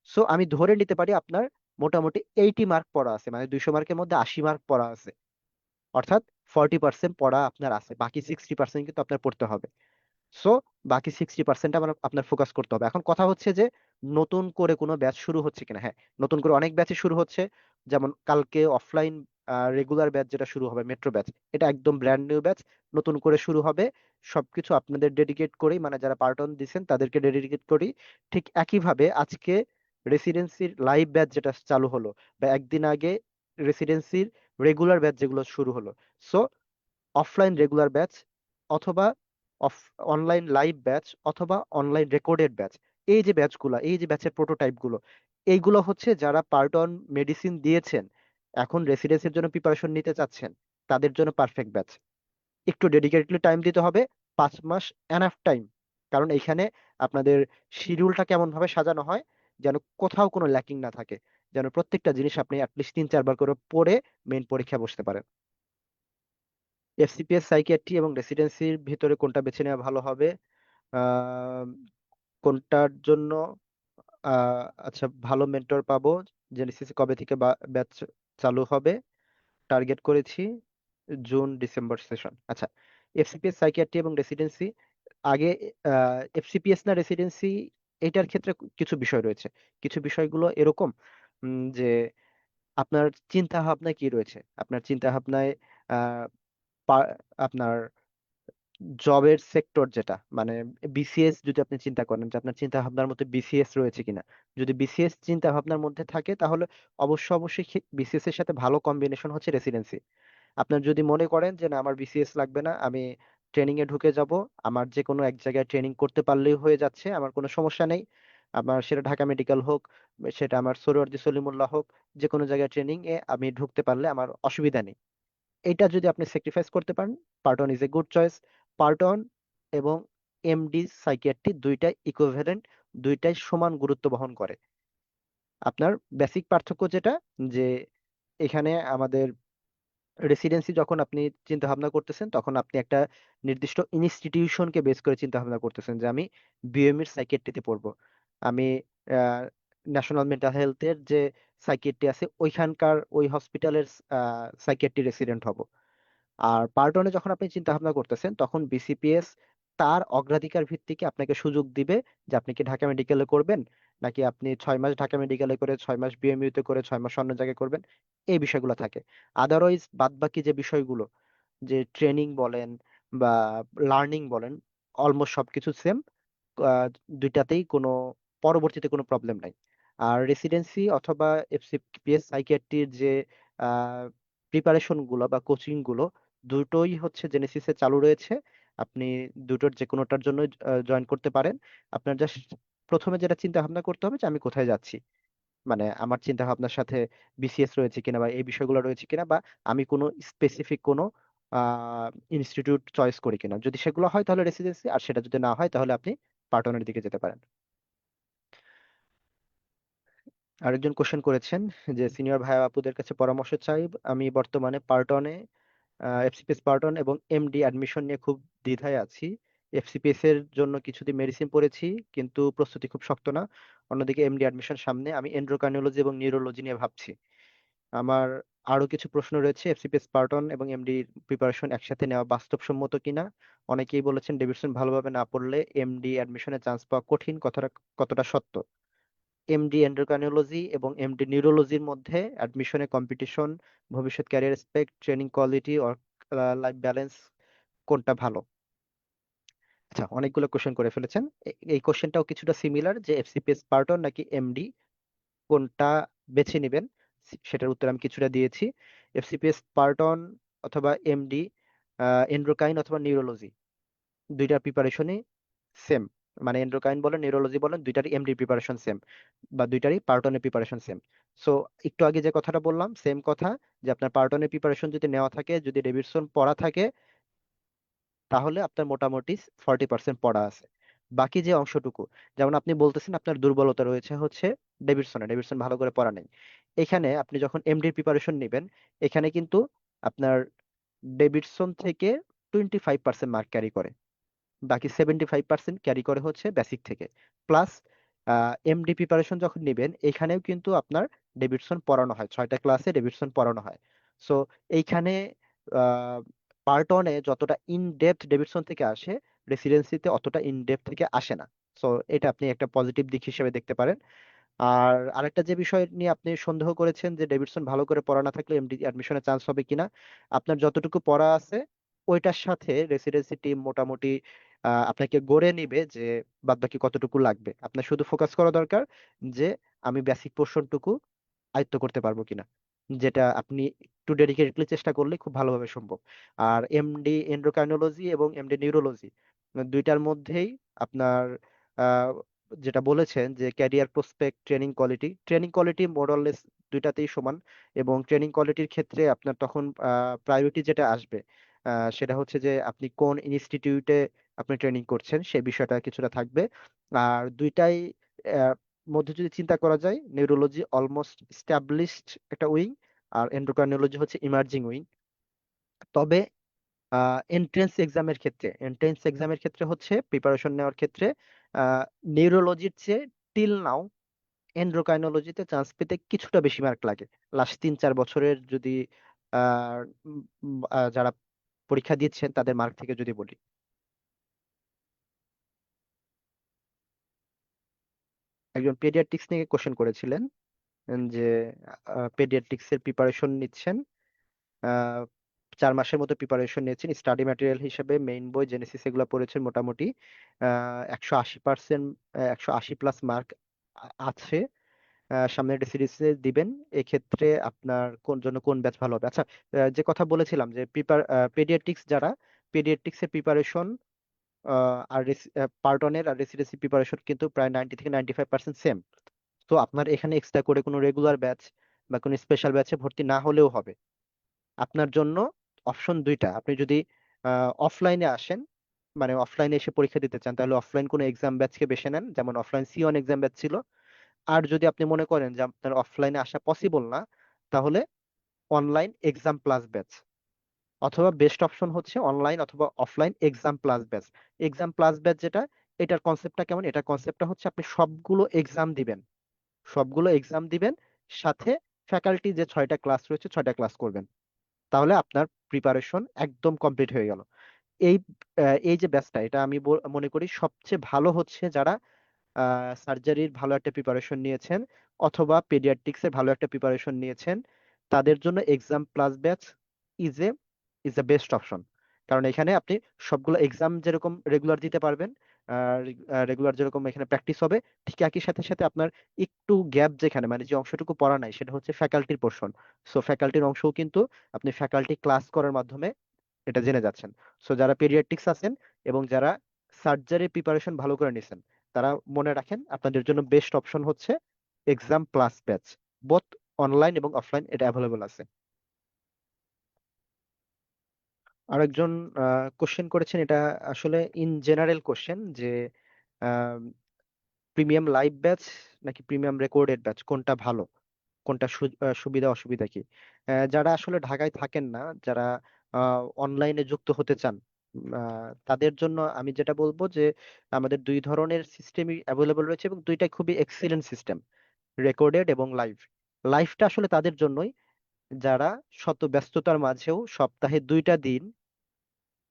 সো আমি ধরে নিতে পারি আপনার মোটামুটি 80 মার্ক পড়া আছে, মানে 200 মার্কের মধ্যে 80 মার্ক পড়া আছে। অর্থাৎ 40% পড়া আপনার আছে, বাকি 60% কিন্তু আপনার পড়তে হবে। সো বাকি 60% আমার আপনার ফোকাস করতে হবে। এখন কথা হচ্ছে যে নতুন করে কোনো ব্যাচ শুরু হচ্ছে কিনা। হ্যাঁ, নতুন করে অনেক ব্যাচই শুরু হচ্ছে। যেমন কালকে অফলাইন রেগুলার ব্যাচ যেটা শুরু হবে, মেট্রো ব্যাচ, এটা একদম ব্র্যান্ড নিউ ব্যাচ, নতুন করে শুরু হবে। সবকিছু আপনাদের ডেডিকেট করেই, মানে যারা পার্ট অন দিচ্ছেন তাদেরকে ডেডিকেট করি। ঠিক একইভাবে আজকে রেসিডেন্সির লাইভ ব্যাচ যেটা চালু হলো, বা একদিন আগে রেসিডেন্সির রেগুলার ব্যাচ যেগুলো শুরু হলো। সো অফলাইন রেগুলার ব্যাচ, অথবা অফ অনলাইন লাইভ ব্যাচ, অথবা অনলাইন রেকর্ডেড ব্যাচ, এই যে ব্যাচগুলো, এই যে ব্যাচের প্রোটোটাইপ গুলো, এইগুলো হচ্ছে যারা পার্ট অন মেডিসিন দিয়েছেন, এখন রেসিডেন্সির জন্য প্রিপারেশন নিতে চাচ্ছেন, তাদের জন্য পারফেক্ট ব্যাচ। একটু ডেডিকেটলি টাইম দিতে হবে, 5 মাস এনাফ টাইম। কারণ এখানে আপনাদের শিডিউলটা কেমন ভাবে সাজানো হয়, যেন কোথাও কোনো ল্যাকিং না থাকে, যেন প্রত্যেকটা জিনিস আপনি অ্যাটলিস্ট 3-4 বার করে পড়ে মেইন পরীক্ষা বসতে পারেন। এফসিপিএস সাইকিয়াট্রি এবং রেসিডেন্সির ভিতরে কোনটা বেছে নেওয়া ভালো হবে? আহ, কোনটার জন্য আচ্ছা, ভালো মেন্টর পাবো, জেনেসিস কবে থেকে ব্যাচ চালু হবে? টার্গেট করেছি জুন ডিসেম্বর সেশন। আচ্ছা, এফসিপিএস সাইকিয়াট্রি এবং রেসিডেন্সি, আগে এফসিপিএস না রেসিডেন্সি, এটার ক্ষেত্রে কিছু বিষয় রয়েছে। কিছু বিষয়গুলো এরকম যে আপনার চিন্তা ভাবনা কি রয়েছে, আপনার চিন্তা ভাবনায় আহ, আপনার জবের সেক্টর যেটা, মানে বিসিএস যদি আপনি চিন্তা করেন যে আপনার চিন্তা ভাবনার মধ্যে বিসিএস রয়েছে কিনা, যদি বিসিএস চিন্তা ভাবনার মধ্যে থাকে তাহলে অবশ্যই বিসিএস এর সাথে ভালো কম্বিনেশন হচ্ছে রেসিডেন্সি। আপনার যদি মনে করেন যে না আমার বিসিএস লাগবে না, আমি ট্রেনিং এ ঢুকে যাব, আমার যে কোনো এক জায়গায় ট্রেনিং করতে পারলেই হয়ে যাচ্ছে, আমার কোনো সমস্যা নেই, আমার সেটা ঢাকা মেডিকেল হোক, সেটা আমার সরওয়ার্দী সলিমুল্লাহ হোক, যে কোনো জায়গায় ট্রেনিং এ আমি ঢুকতে পারলে আমার অসুবিধা নেই, এটা যদি আপনি স্যাক্রিফাইস করতে পারেন, পার্টন ইজ এ গুড চয়েস। পার্টন এবং এমডি সাইকিয়াট্রি দুইটাই ইকুইভ্যালেন্ট, দুইটাই সমান গুরুত্ব বহন করে। আপনার বেসিক পার্থক্য যেটা, যে এখানে আমাদের রেসিডেন্সি যখন আপনি চিন্তা ভাবনা করতেছেন, তখন আপনি একটা নির্দিষ্ট ইনস্টিটিউশনকে বেস করে চিন্তা ভাবনা করতেছেন, যে আমি বিএমইর সাইকিয়াট্রিতে পড়বো, আমি ন্যাশনাল মেন্টাল হেলথের যে সাইকিয়াট্রি আছে ওইখানকার ওই হসপিটালের সাইকিয়াট্রি রেসিডেন্ট হব। আর পার্ট ওয়ানে যখন আপনি চিন্তা ভাবনা করতেছেন, তখন বিসিপিএস তার অগ্রাধিকার ভিত্তিকে আপনাকে সুযোগ দিবে যে আপনি কি ঢাকা মেডিকেলে করবেন, নাকি আপনি 6 মাস ঢাকা মেডিকেলে করে 6 মাস বিএমইউ তে করে 6 মাস অন্য জায়গায় করবেন, এই বিষয়গুলো থাকে। আদারওয়াইজ বাদ বাকি যে বিষয়গুলো, যে ট্রেনিং বলেন বা লার্নিং বলেন, অলমোস্ট সবকিছু সেম, দুইটাতেই কোনো পরবর্তীতে কোনো প্রবলেম নাই। আর রেসিডেন্সি অথবা এফসিপিএস সাইকিয়াট্রির যে প্রিপারেশন গুলো বা কোচিং গুলো, দুটোই হচ্ছে জেনেসিসে চালু রয়েছে। আপনি দুটোর যে কোনোটার জন্য জয়েন করতে পারেন। আপনার জাস্ট প্রথমে যেটা চিন্তা ভাবনা করতে হবে যে আমি কোথায় যাচ্ছি, মানে আমার চিন্তা ভাবনার সাথে বিসিএস রয়েছে কিনা বা এই বিষয়গুলো রয়েছে কিনা, বা আমি কোনো স্পেসিফিক কোনো ইনস্টিটিউট চয়েস করি কিনা। যদি সেগুলো হয় তাহলে রেসিডেন্সি, আর সেটা যদি না হয় তাহলে আপনি পার্টনের দিকে যেতে পারেন। আরেকজন কোশ্চেন করেছেন যে সিনিয়র ভাই আপুদের কাছে পরামর্শ চাই, আমি বর্তমানে পার্টনে এফসিপিএস পার্টন এবং এমডি অ্যাডমিশন নিয়ে খুব দ্বিধায় আছি। এফসিপিএস এর জন্য কিছুদিন মেডিসিন পড়েছি কিন্তু প্রস্তুতি খুব শক্ত না। অন্যদিকে এমডি অ্যাডমিশন সামনে, আমি এন্ডোক্রাইনোলজি এবং নিউরোলজি নিয়ে ভাবছি। আমার আরো কিছু প্রশ্ন রয়েছে, এফসিপিএস পার্টন এবং এমডি প্রিপারেশন একসাথে নেওয়া বাস্তবসম্মত কিনা। অনেকেই বলেছেন ডেভিডসন ভালোভাবে না পড়লে এমডি অ্যাডমিশনে চান্স পাওয়া কঠিন, কথাটা কতটা সত্য? এমডি এন্ডোক্রাইনোলজি এবং এমডি নিউরোলজির মধ্যে অ্যাডমিশনে কম্পিটিশন, ভবিষ্যৎ ক্যারিয়ার এক্সপেক্ট, ট্রেনিং কোয়ালিটি আর লাইফ ব্যালেন্স, কোনটা ভালো? আচ্ছা, অনেকগুলো কোশ্চেন করে ফেলেছেন। এই কোশ্চেনটাও কিছুটা সিমিলার, যে এফসিপিএস পার্টন নাকি এমডি, কোনটা বেছে নেবেন সেটার উত্তর আমি কিছুটা দিয়েছি। এফসিপিএস পার্টন অথবা এমডি, এন্ডোক্রাইন অথবা নিউরোলজি, দুইটার প্রিপারেশনই সেম। মানে এন্ডোক্রাইন বলেন নিউরোলজি বলেন, দুইটারই এমডি প্রিপারেশন সেম, বা দুইটারই পার্টনের প্রিপারেশন সেম। সো একটু আগে যে কথাটা বললাম সেম কথা, যে আপনার পার্টনের প্রিপারেশন যদি নেওয়া থাকে, যদি ডেভিডসন পড়া থাকে, তাহলে আপনার মোটামুটি 40% পড়া আছে। বাকি যে অংশটুকু, যেমন আপনি বলতেছেন আপনার দুর্বলতা রয়েছে হচ্ছে ডেভিডসন ভালো করে পড়া নেই। এখানে আপনি যখন এমডির প্রিপারেশন নেবেন, এখানে কিন্তু আপনার ডেভিডসন থেকে 25% মার্ক ক্যারি করে, বাকি 75% ক্যারি করে হচ্ছে বেসিক থেকে। প্লাস এমডি প্রিপারেশন যখন নেবেন, এখানেও কিন্তু আপনার ডেভিডসন পড়ানো হয়, 6টা ক্লাসে ডেভিডসন পড়ানো হয়। সো এইখানে পার্ট ওয়ানে যতটা ইন ডেপথ ডেভিডসন থেকে আসে, রেসিডেন্সিতে অতটা ইন ডেপথ থেকে আসে না। সো এটা আপনি একটা পজিটিভ দিক হিসেবে দেখতে পারেন। আর আরেকটা যে বিষয় নিয়ে আপনি সন্দেহ করেছেন যে ডেভিডসন ভালো করে পড়া না থাকলে এমডি অ্যাডমিশনে চান্স হবে কিনা, আপনার যতটুকু পড়া আছে ওইটার সাথে রেসিডেন্সি টিম মোটামুটি আপনাকে গড়ে নিবে যে বাদবাকি কতটুকু লাগবে। আপনার শুধু ফোকাস করা দরকার যে আমি বেসিক পোর্শনটুকু আয়ত্ত করতে পারবো কিনা, যেটা আপনি একটু ডেডিকেটলি চেষ্টা করলে খুব ভালোভাবে সম্ভব। আর এমডি এন্ডোক্রাইনোলজি এবং এমডি নিউরোলজি, দুইটার মধ্যেই আপনার আহ, যেটা বলেছেন যে ক্যারিয়ার প্রসপেক্ট, ট্রেনিং কোয়ালিটি মোরলেস দুইটাতেই সমান। এবং ট্রেনিং কোয়ালিটির ক্ষেত্রে আপনার তখন প্রায়োরিটি যেটা আসবে, সেটা হচ্ছে যে আপনি কোন ইনস্টিটিউটে আপনি ট্রেনিং করছেন সেই বিষয়টা কিছুটা থাকবে। আর দুইটাই মধ্যে যদি চিন্তা করা যায়, নিউরোলজি অলমোস্ট স্টাবলিশড একটা উইং, আর এন্ডোক্রাইনোলজি হচ্ছে ইমার্জিং উইং। তবে এন্ট্রেন্স এক্সামের ক্ষেত্রে হচ্ছে প্রিপারেশন নেওয়ার ক্ষেত্রে নিউরোলজির চেয়ে টিল নাও এন্ডোক্রাইনোলজিতে চান্স পেতে কিছুটা বেশি মার্ক লাগে। লাস্ট 3-4 বছরের যদি আহ, যারা পরীক্ষা দিচ্ছেন তাদের মার্ক থেকে যদি বলি। একজন পেডিয়াট্রিক্স নিয়ে কোশ্চেন করেছিলেন যে পেডিয়াট্রিক্স এর প্রিপারেশন নিচ্ছেন, 4 মাসের মতো প্রিপারেশন নিয়েছেন, স্টাডি ম্যাটেরিয়াল হিসেবে মেইন বই জেনেসিস এগুলো পড়েছেন মোটামুটি 180%, 180+ মার্ক আছে। সামনে একটা সিরিজে দিবেন, এক্ষেত্রে আপনার কোন জন্য কোন ব্যাচ ভালো হবে? আচ্ছা, যে কথা বলেছিলাম যে পেডিয়াট্রিক্স যারা, পেডিয়াট্রিক্স এর প্রিপারেশন আর পার্টনের আর রেসিডেন্সি প্রিপারেশন কিন্তু প্রায় 90 থেকে 95% সেম। তো আপনার এখানে এক্সট্রা করে কোনো রেগুলার ব্যাচ বা কোনো স্পেশাল ব্যাচে ভর্তি না হলেও হবে। আপনার জন্য অপশন দুইটা, আপনি যদি অফলাইনে আসেন, মানে অফলাইনে এসে পরীক্ষা দিতে চান, তাহলে অফলাইন কোনো এক্সাম ব্যাচকে বেছে নেন, যেমন অফলাইন C1 এক্সাম ব্যাচ ছিল। আর যদি আপনি মনে করেন যে আপনার অফলাইনে আসা পসিবল না, তাহলে অনলাইন এক্সাম প্লাস ব্যাচ, অথবা বেস্ট অপশন হচ্ছে অনলাইন অথবা offline exam plus batch. Exam plus batch যেটা, এটার কনসেপ্টটা কেমন? এটার কনসেপ্টটা হচ্ছে আপনি সবগুলো এক্সাম দিবেন, সাথে ফ্যাকাল্টি যে 6টা ক্লাস রয়েছে 6টা ক্লাস করবেন, তাহলে আপনার প্রিপারেশন একদম কমপ্লিট হয়ে গেল। এই এই যে ব্যাচটা, এটা আমি মনে করি সবচেয়ে ভালো হচ্ছে যারা সার্জারির ভালো একটা প্রিপারেশন নিয়েছেন অথবা পেডিয়াট্রিক্স এর ভালো একটা প্রিপারেশন নিয়েছেন, তাদের জন্য exam plus batch is a is a best option. কারণ এখানে আপনি সবগুলো এক্সাম যেরকম রেগুলার দিতে পারবেন, রেগুলার যেরকম এখানে প্র্যাকটিস হবে, ঠিক একই সাথে সাথে আপনার একটু গ্যাপ যেখানে, মানে যে অংশটুকু পড়া নাই, সেটা হচ্ছে ফ্যাকাল্টির পোর্শন। সো ফ্যাকাল্টির অংশও কিন্তু আপনি ফ্যাকাল্টি ক্লাস করার মাধ্যমে এটা জেনে যাচ্ছেন। সো যারা পেডিয়াট্রিক্স আছেন এবং যারা সার্জারি প্রিপারেশন ভালো করে নিছেন, তারা মনে রাখেন আপনাদের জন্য বেস্ট অপশন হচ্ছে exam plus batch, both online এবং অফলাইন এটা অ্যাভেলেবল আছে। আরেকজন কোশ্চেন করেছেন, এটা আসলে ইন জেনারেল কোশ্চেন, যে প্রিমিয়াম লাইভ ব্যাচ নাকি প্রিমিয়াম রেকর্ডেড ব্যাচ কোনটা ভালো, কোনটা সুবিধা অসুবিধা কি। যারা আসলে ঢাকায় থাকেন না, যারা অনলাইনে যুক্ত হতে চান, তাদের জন্য আমি যেটা বলবো যে আমাদের দুই ধরনের সিস্টেমই অ্যাভেলেবল রয়েছে এবং দুইটাই খুবই এক্সিলেন্ট সিস্টেম, রেকর্ডেড এবং লাইভ। লাইভটা আসলে তাদের জন্যই যারা শত ব্যস্ততার মাঝেও সপ্তাহে 2টা দিন,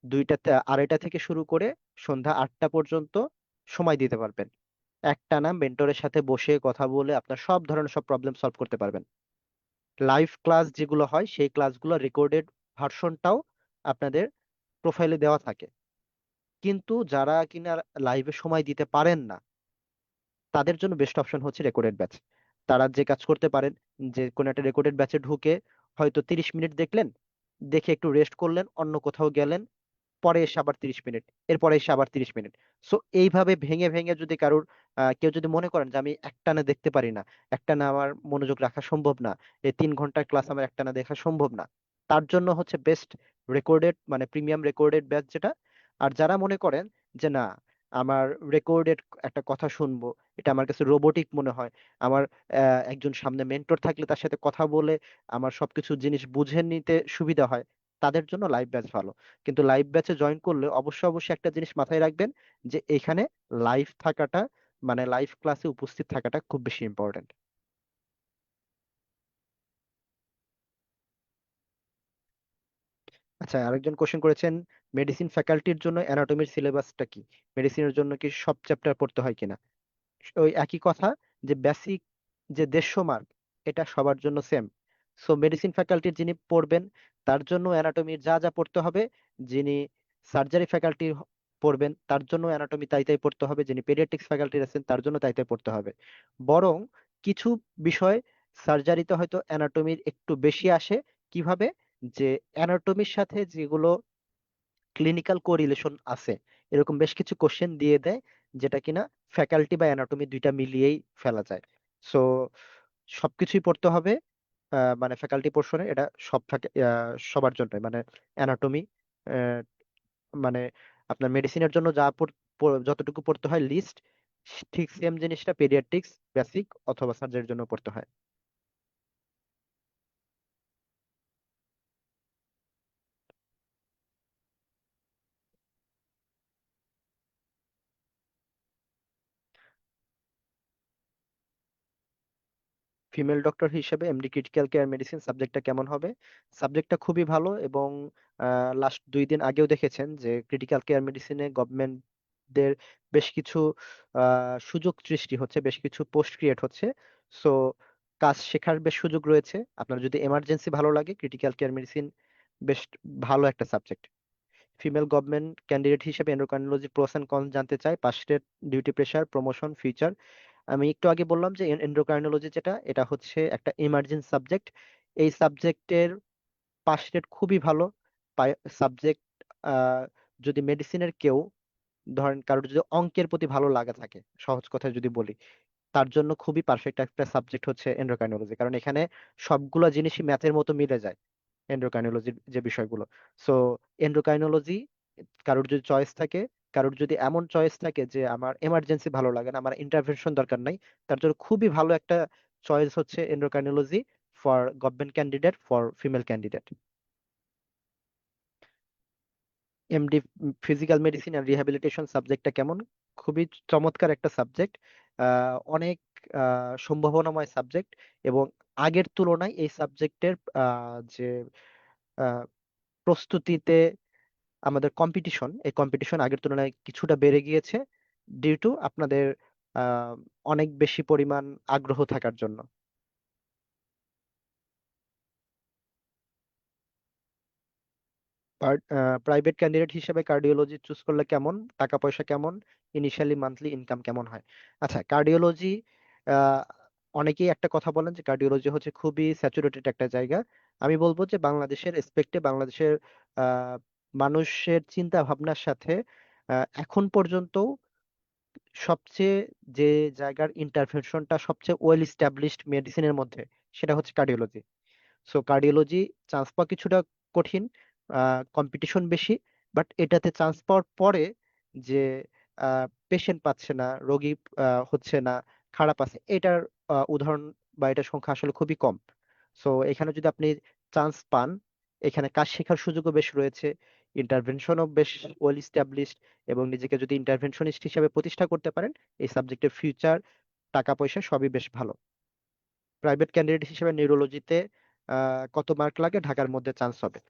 2টা 2:30 থেকে শুরু করে সন্ধ্যা 8টা পর্যন্ত সময় দিতে পারবেন, একটানা মেন্টরের সাথে বসে কথা বলে আপনার সব ধরনের সব প্রবলেম সলভ করতে পারবেন। লাইভ ক্লাস যেগুলো হয় সেই ক্লাসগুলো রেকর্ডেড ভার্সনটাও আপনাদের প্রোফাইলে দেওয়া থাকে। কিন্তু যারা কিনা লাইভে সময় দিতে পারেন না, তাদের জন্য বেস্ট অপশন হচ্ছে রেকর্ডেড ব্যাচ। তারা যে কাজ করতে পারেন, যে কোনো একটা রেকর্ডেড ব্যাচে ঢুকে হয়তো 30 মিনিট দেখলেন, দেখে একটু রেস্ট করলেন, অন্য কোথাও গেলেন, পরে এসে আবার 30 মিনিট, এরপরে এসে আবার 30 মিনিট। সো এইভাবে ভেঙে ভেঙে যদি কারোর কেউ যদি মনে করেন যে আমি একটানা দেখতে পারি না, একটানা আমার মনোযোগ রাখা সম্ভব না, এই 3 ঘন্টার ক্লাস আমার একটানা দেখা সম্ভব না, তার জন্য হচ্ছে বেস্ট রেকর্ডেড, মানে প্রিমিয়াম রেকর্ডেড ব্যাচ যেটা। আর যারা মনে করেন যে না, আমার রেকর্ডেড একটা কথা শুনবো, এটা আমার কাছে রোবোটিক মনে হয়, আমার একজন সামনে মেন্টর থাকলে তার সাথে কথা বলে আমার সবকিছু জিনিস বুঝে নিতে সুবিধা হয়, তাদের জন্য লাইভ ব্যাচ ভালো। কিন্তু লাইভ ব্যাচে জয়েন করলে অবশ্যই অবশ্যই একটা জিনিস মাথায় রাখবেন, যে এখানে লাইভ থাকাটা, মানে লাইভ ক্লাসে উপস্থিত থাকাটা খুব বেশি ইম্পর্টেন্ট। আচ্ছা, আরেকজন কোশ্চেন করেছেন, মেডিসিন ফ্যাকাল্টির জন্য অ্যানাটমির সিলেবাসটা কি, মেডিসিনের জন্য কি সব চ্যাপ্টার পড়তে হয় কিনা। ওই একই কথা, যে বেসিক যে 150 মার্ক এটা সবার জন্য সেম। সো মেডিসিন ফ্যাকাল্টির যিনি পড়বেন তার জন্য অ্যানাটমির যা যা পড়তে হবে, যিনি সার্জারি ফ্যাকাল্টি পড়বেন তার জন্য অ্যানাটমি তাই তাই পড়তে হবে, যিনি পেডিয়াট্রিক্স ফ্যাকাল্টির আছেন তার জন্য তাই তাই পড়তে হবে। বরং কিছু বিষয় সার্জারিতে হয়তো অ্যানাটমির একটু বেশি আসে। কিভাবে, যে অ্যানাটমির সাথে যেগুলো ক্লিনিক্যাল কোরিলেশন আছে, এরকম বেশ কিছু কোশ্চেন দিয়ে দেয়, যেটা কিনা ফ্যাকাল্টি বা অ্যানাটমি দুইটা মিলিয়েই ফেলা যায়। সো সবকিছুই পড়তে হবে, মানে ফ্যাকাল্টি পোর্শনে এটা সবার জন্য, মানে অ্যানাটমি, মানে আপনার মেডিসিনের জন্য যা যতটুকু পড়তে হয় লিস্ট, ঠিক সেম জিনিসটা পেডিয়াট্রিক্স বেসিক অথবা সার্জারির জন্য পড়তে হয়। ফিমেল ডক্টর হিসেবে এমডি ক্রিটিক্যাল কেয়ার মেডিসিন সাবজেক্টটা কেমন হবে। সাবজেক্টটা খুবই ভালো, এবং লাস্ট 2 দিন আগেও দেখেছেন যে ক্রিটিক্যাল কেয়ার মেডিসিনে গভর্নমেন্টদের বেশ কিছু সুযোগ সৃষ্টি হচ্ছে, বেশ কিছু পোস্ট ক্রিয়েট হচ্ছে। সো কাজ শেখার বেশ সুযোগ রয়েছে। আপনার যদি এমার্জেন্সি ভালো লাগে, ক্রিটিক্যাল কেয়ার মেডিসিন বেশ ভালো একটা সাবজেক্ট। ফিমেল গভর্নমেন্ট ক্যান্ডিডেট হিসেবে এন্ডোক্রাইনোলজি প্রোস এন্ড কনস জানতে চাই, pass rate, duty pressure, promotion, future. আমি একটু আগে বললাম যে এন্ডোক্রাইনোলজি যেটা, এটা হচ্ছে একটা ইমার্জেন্সি সাবজেক্ট। এই সাবজেক্টের পাস রেট খুবই ভালো। সাবজেক্ট যদি মেডিসিনের কেউ, ধরেন কারোর যদি অঙ্কের প্রতি ভালো লাগা থাকে, সহজ কথায় যদি বলি, তার জন্য খুবই পারফেক্ট একটা সাবজেক্ট হচ্ছে এন্ডোক্রাইনোলজি, কারণ এখানে সবগুলো জিনিসই ম্যাথের মতো মিলে যায়, এন্ডোক্রাইনোলজির যে বিষয়গুলো। সো এন্ডোক্রাইনোলজি কারোর যদি চয়েস থাকে, কারোর যদি এমন চয়েস থাকে যে আমার এমার্জেন্সি ভালো লাগে না, আমার ইন্টারভেনশন দরকার নাই, তার জন্য খুবই ভালো একটা চয়েস হচ্ছে endocrinology for government candidate, for female candidate. MD physical medicine and rehabilitation সাবজেক্টটা কেমন। খুবই চমৎকার একটা সাবজেক্ট, অনেক সম্ভাবনাময় সাবজেক্ট, এবং আগের তুলনায় এই সাবজেক্টের যে আহ, প্রস্তুতিতে আমাদের কম্পিটিশন, এই কম্পিটিশন আগের তুলনায় কিছুটা বেড়ে গিয়েছে, ডিউ টু আপনাদের আহ, অনেক বেশি পরিমাণ আগ্রহ থাকার জন্য। প্রাইভেট ক্যান্ডিডেট হিসেবে কার্ডিওলজি চুজ করলে কেমন, টাকা পয়সা কেমন, ইনিশিয়ালি মান্থলি ইনকাম কেমন হয়। আচ্ছা, কার্ডিওলজি, অনেকেই একটা কথা বলেন যে কার্ডিওলজি হচ্ছে খুবই স্যাচুরেটেড একটা জায়গা। আমি বলবো যে বাংলাদেশের রেসপেক্টে, বাংলাদেশের আহ, মানুষের চিন্তা ভাবনার সাথে এখন পর্যন্ত সবচেয়ে যে জায়গার ইন্টারভেনশনটা সবচেয়ে ওয়েল এস্টাবলিশড মেডিসিনের মধ্যে, সেটা হচ্ছে কার্ডিওলজি। সো কার্ডিওলজি চান্স পাওয়া কিছুটা কঠিন, কম্পিটিশন বেশি, বাট এটাতে চান্স পাওয়ার পরে যে পেশেন্ট পাচ্ছে না, রোগী হচ্ছে না, খারাপ আছে, এটার উদাহরণ বা এটার সংখ্যা আসলে খুবই কম। সো এখানে যদি আপনি চান্স পান, এখানে কাজ শেখার সুযোগও বেশ রয়েছে, ইন্টারভেনশনও বেশ ওয়েল এস্টাবলিশড, এবং নিজেকে যদি ইন্টারভেনশনিস্ট হিসেবে প্রতিষ্ঠা করতে পারেন, এই সাবজেক্টের ফিউচার, টাকা পয়সা সবই বেশ ভালো। প্রাইভেট ক্যান্ডিডেট হিসেবে নিউরোলজিতে কত মার্ক লাগে, ঢাকার মধ্যে চান্স হবে।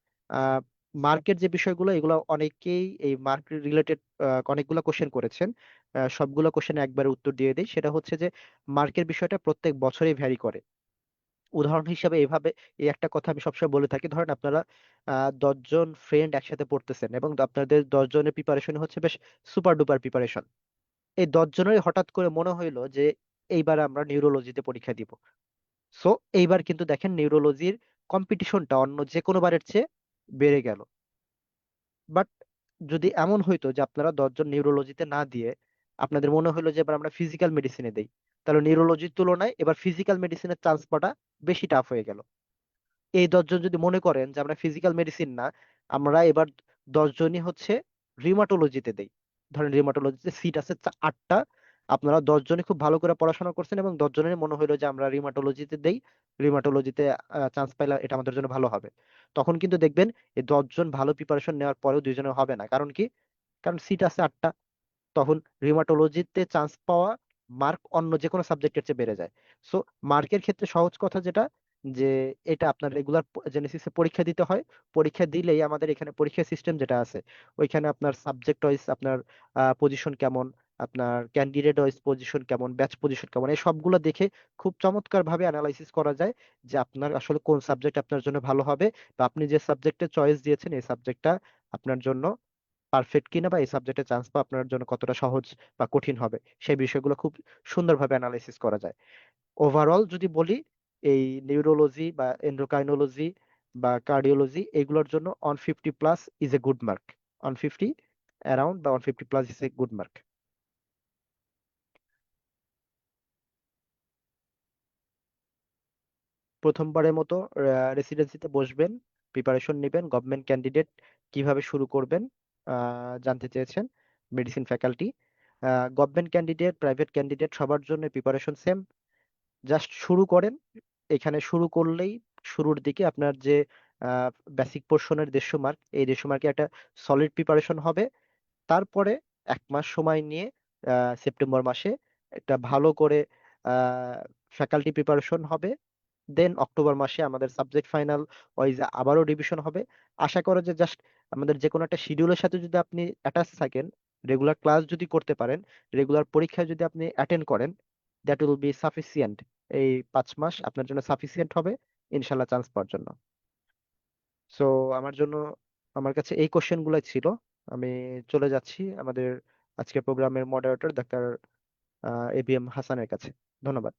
মার্কের যে বিষয়গুলো, এগুলো অনেকেই এই মার্ক রিলেটেড অনেকগুলো কোশ্চেন করেছেন, সবগুলো কোশ্চেনে একবারে উত্তর দিয়ে দিই। সেটা হচ্ছে যে মার্কের বিষয়টা প্রত্যেক বছরই ভ্যারি করে। উদাহরণ হিসাবে এভাবে, এই একটা কথা আমি সবসময় বলে থাকি, ধরেন আপনারা 10 জন ফ্রেন্ড একসাথে পড়তেছেন এবং আপনাদের 10 জনের প্রিপারেশন হচ্ছে বেশ সুপার ডুপার প্রিপারেশন। এই 10 জনেরই হঠাৎ করে মনে হইলো যে এইবার আমরা নিউরোলজিতে পরীক্ষা দিব। সো এইবার কিন্তু দেখেন নিউরোলজির কম্পিটিশনটা অন্য যে কোনো বারের চেয়ে বেড়ে গেল। বাট যদি এমন হইতো যে আপনারা 10 জন নিউরোলজিতে না দিয়ে আপনাদের মনে হলো যে এবার আমরা ফিজিক্যাল মেডিসিনে দেই, তাহলে নিউরোলজির তুলনায় এবার ফিজিক্যাল মেডিসিনের চান্স পাওয়াটা বেশি টাফ হয়ে গেল। এই 10 জন যদি মনে করেন যে আমরা ফিজিক্যাল মেডিসিন না, আমরা এবার 10 জনই হচ্ছে রিউমাটোলজিতে দেই, ধরেন রিউমাটোলজিতে সিট আছে 8টা, আপনারা 10 জনই খুব ভালো করে পড়াশোনা করছেন এবং 10 জনের মনে হলো যে আমরা রিউমাটোলজিতে দেই, রিউমাটোলজিতে চান্স পাইলে এটা আমাদের জন্য ভালো হবে। তখন কিন্তু দেখবেন এই 10 জন ভালো প্রিপারেশন নেওয়ার পরেও 2 জনের হবে না। কারণ কি? কারণ সিট আছে 8টা, তখন রিউমাটোলজিতে চান্স পাওয়া মার্ক অন্য যে কোনো সাবজেক্টের চেয়ে বেড়ে যায়। সো মার্কের ক্ষেত্রে সহজ কথা যেটা, যে এটা আপনার রেগুলার জেনেসিসে পরীক্ষা দিতে হয়। পরীক্ষা দিলেই আমাদের এখানে পরীক্ষা সিস্টেম যেটা আছে, ওইখানে আপনার সাবজেক্ট ওয়াইজ আপনার পজিশন কেমন, আপনার ক্যান্ডিডেট ওয়াইজ পজিশন কেমন, ব্যাচ পজিশন কেমন, এই সবগুলো দেখে খুব চমৎকার ভাবে অ্যানালাইসিস করা যায় যে আপনার আসলে কোন সাবজেক্ট আপনার জন্য ভালো হবে, বা আপনি যে সাবজেক্টে চয়েস দিয়েছেন এই সাবজেক্টটা আপনার জন্য পারফেক্ট কিনা, বা এই সাবজেক্টে চান্স পাওয়া আপনার জন্য কতটা সহজ বা কঠিন হবে, সেই বিষয়গুলো খুব সুন্দরভাবে অ্যানালাইসিস করা যায়। ওভারঅল যদি বলি, এই নিউরোলজি বা এন্ডোক্রাইনোলজি বা কার্ডিওলজি, এগুলোর জন্য 150+ is a good mark. 150 around বা 150+ ইজ এ গুড মার্ক। প্রথমবারের মতো রেসিডেন্সিতে বসবেন, প্রিপারেশন নেবেন, গভর্নমেন্ট ক্যান্ডিডেট কিভাবে শুরু করবেন জানতে চেয়েছেন medicine faculty. Government candidate, private candidate সবার জন্য প্রিপারেশন সেম, জাস্ট শুরু করেন। এখানে শুরু করলেই শুরুর দিকে আপনার যে বেসিক পোর্শনের 150 মার্ক, এই 150 মার্কে একটা সলিড প্রিপারেশন হবে। তারপরে 1 মাস সময় নিয়ে সেপ্টেম্বর মাসে একটা ভালো করে ফ্যাকাল্টি প্রিপারেশন হবে। দেন অক্টোবর মাসে আমাদের সাবজেক্ট ফাইনাল ওয়াইজ আবারও রিভিশন হবে। আশা করো যে জাস্ট আমাদের যে কোনো একটা শিডিউলের সাথে যদি আপনি অ্যাটাচ থাকেন, রেগুলার ক্লাস যদি করতে পারেন, রেগুলার পরীক্ষা যদি আপনি অ্যাটেন্ড করেন, দ্যাট উইল বি সাফিসিয়েন্ট। এই 5 মাস আপনার জন্য সাফিসিয়েন্ট হবে ইনশাল্লাহ চান্স পাওয়ার জন্য। সো আমার জন্য, আমার কাছে এই কোশ্চেন গুলাই ছিল। আমি চলে যাচ্ছি আমাদের আজকের প্রোগ্রামের মডারেটর ডাক্তার ABM হাসানের কাছে। ধন্যবাদ।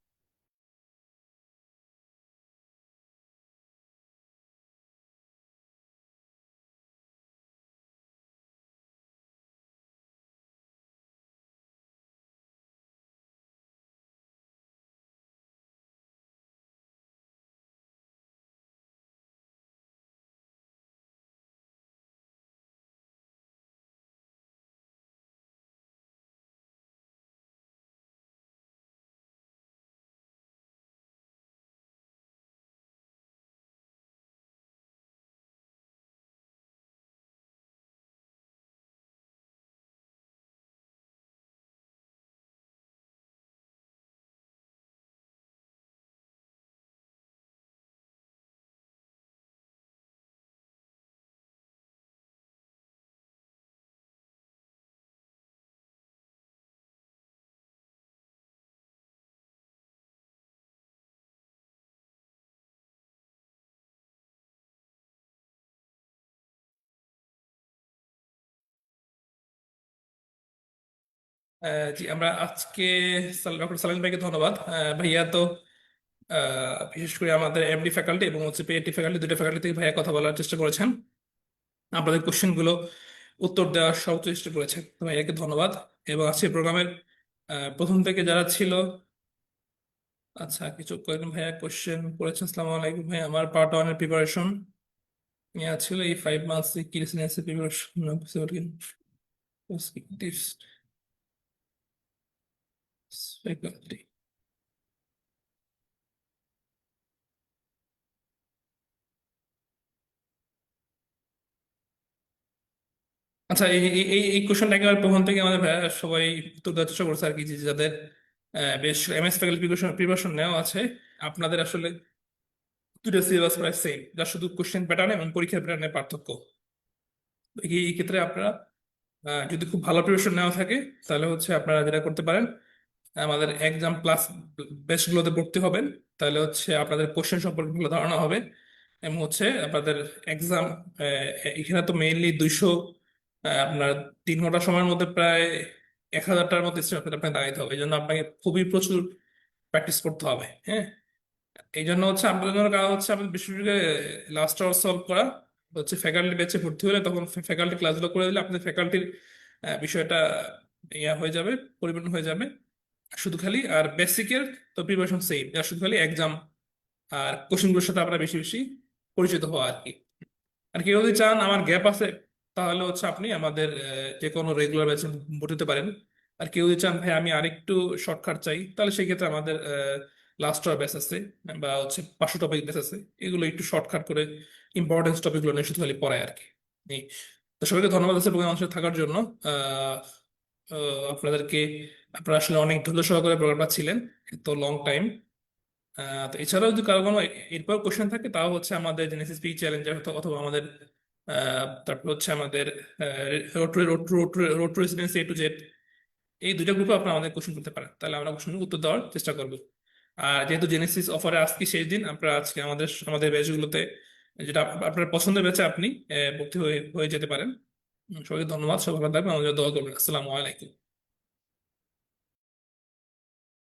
জি, আমরা আজকে ডক্টর সালিম ভাইকে ধন্যবাদ। ভাইয়া তো বিশেষ করে আমাদের এমডি ফ্যাকাল্টি এবং হচ্ছে পিএইচডি ফ্যাকাল্টি, দুটো ফ্যাকাল্টি থেকে ভাইয়া কথা বলার চেষ্টা করেছেন, আপনাদের কোশ্চেন গুলো উত্তর দেওয়ার সর্বোচ্চ চেষ্টা করেছেন, তো ভাইয়াকে ধন্যবাদ। এবং আজকের প্রোগ্রামের প্রথম থেকে যারা ছিল, আচ্ছা কিছু কয়েকজন ভাইয়া কোশ্চেন করেছেন। আসসালামু আলাইকুম ভাই, আমার পার্ট ওয়ানের প্রিপারেশন নেওয়া ছিল, এই 5 মান্থস কি রেসিডেন্সি প্রিপারেশন টিপস ফ্যাকাল্টি। আচ্ছা, এই কোশ্চেনটা একেবারে প্রথম থেকে আমাদের ভাইয়া সবাই উত্তর দেওয়ার চেষ্টা করছে আর কি, যে যাদের বেশ এমএস ফ্যাকাল্টি প্রিপারেশন নেওয়া আছে, আপনাদের আসলে দুটো সিলেবাস প্রায় সেম, যা শুধু কোশ্চেন প্যাটার্ন এবং পরীক্ষার প্যাটার্নের পার্থক্য। এই ক্ষেত্রে আপনারা যদি খুব ভালো প্রিপারেশন নেওয়া থাকে, তাহলে হচ্ছে আপনারা যেটা করতে পারেন, আমাদের এক্সাম প্লাস বেসগুলোতে ভর্তি হবেন। তাহলে হচ্ছে আপনাদের কোশ্চেন সম্পর্কে ভালো ধারণা হবে, এবং হচ্ছে আপনাদের এক্সাম, এখানে তো মেইনলি 200, আপনার 3 ঘন্টা সময়ের মধ্যে প্রায় 1000টার মধ্যে স্টেপ আপনাকে দাঁড়াইতে হবে। এই জন্য আপনাকে খুবই প্রচুর প্র্যাকটিস করতে হবে। হ্যাঁ, এই জন্য হচ্ছে আপনাদের জন্য কাজ হচ্ছে আমাদের বিশেষভাবে লাস্ট আওয়ার সলভ করা, হচ্ছে ফ্যাকাল্টি ব্যাচে ভর্তি হলে তখন ফ্যাকাল্টি ক্লাসগুলো করে দিলে আপনাদের ফ্যাকাল্টির বিষয়টা ইয়া হয়ে যাবে, পরিপূর্ণ হয়ে যাবে। শুধু খালি আর বেসিকের তো প্রিপারেশন সেম, আর শুধু খালি এক্সাম আর কোশ্চেনগুলোর সাথে আপনারা বেশি বেশি পরিচিত হওয়া আর কি। আর কেউ যদি চান আমার গ্যাপ আছে, তাহলে হচ্ছে আপনি আমাদের যে কোনো রেগুলার ব্যাচে ভর্তি হতে পারেন। আর কেউ যদি চান ভাই আমি আরেকটু শর্টকাট চাই, তাহলে সেই ক্ষেত্রে আমাদের লাস্ট আওয়ার ব্যাচ আছে, বা হচ্ছে 500 টপিক ব্যাচ আছে, এগুলো একটু শর্টকাট করে ইম্পর্টেন্স টপিকগুলো নিয়ে শুধু খালি পড়ায় আর কি। এই তো সবাইকে ধন্যবাদ আছে প্রোগ্রাম অংশে থাকার জন্য। আহ আপনাদেরকে, আপনারা আসলে অনেক ধৈর্য সহকারে প্রোগ্রামটা ছিলেন, তো লং টাইম। তো এছাড়াও যদি কারো কোনো এরপর কোশ্চেন থাকে, তাও হচ্ছে আমাদের জেনেসিস পি চ্যালেঞ্জার অথবা আমাদের তারপর হচ্ছে আমাদের road to residency A to Z, এই দুইটা গ্রুপে আপনারা আমাদের কোশ্চেন করতে পারেন, তাহলে আমরা কোশ্চেন উত্তর দেওয়ার চেষ্টা করবো। আর যেহেতু জেনেসিস অফারে আজকে শেষ দিন, আপনারা আজকে আমাদের আমাদের ব্যাচগুলোতে যেটা আপনার পছন্দের ব্যাচে আপনি ভর্তি হয়ে হয়ে যেতে পারেন। সবাইকে ধন্যবাদ, সবাই ভালো থাকবেন, আমাদের দোয়া করবেন। আসসালামু আলাইকুম।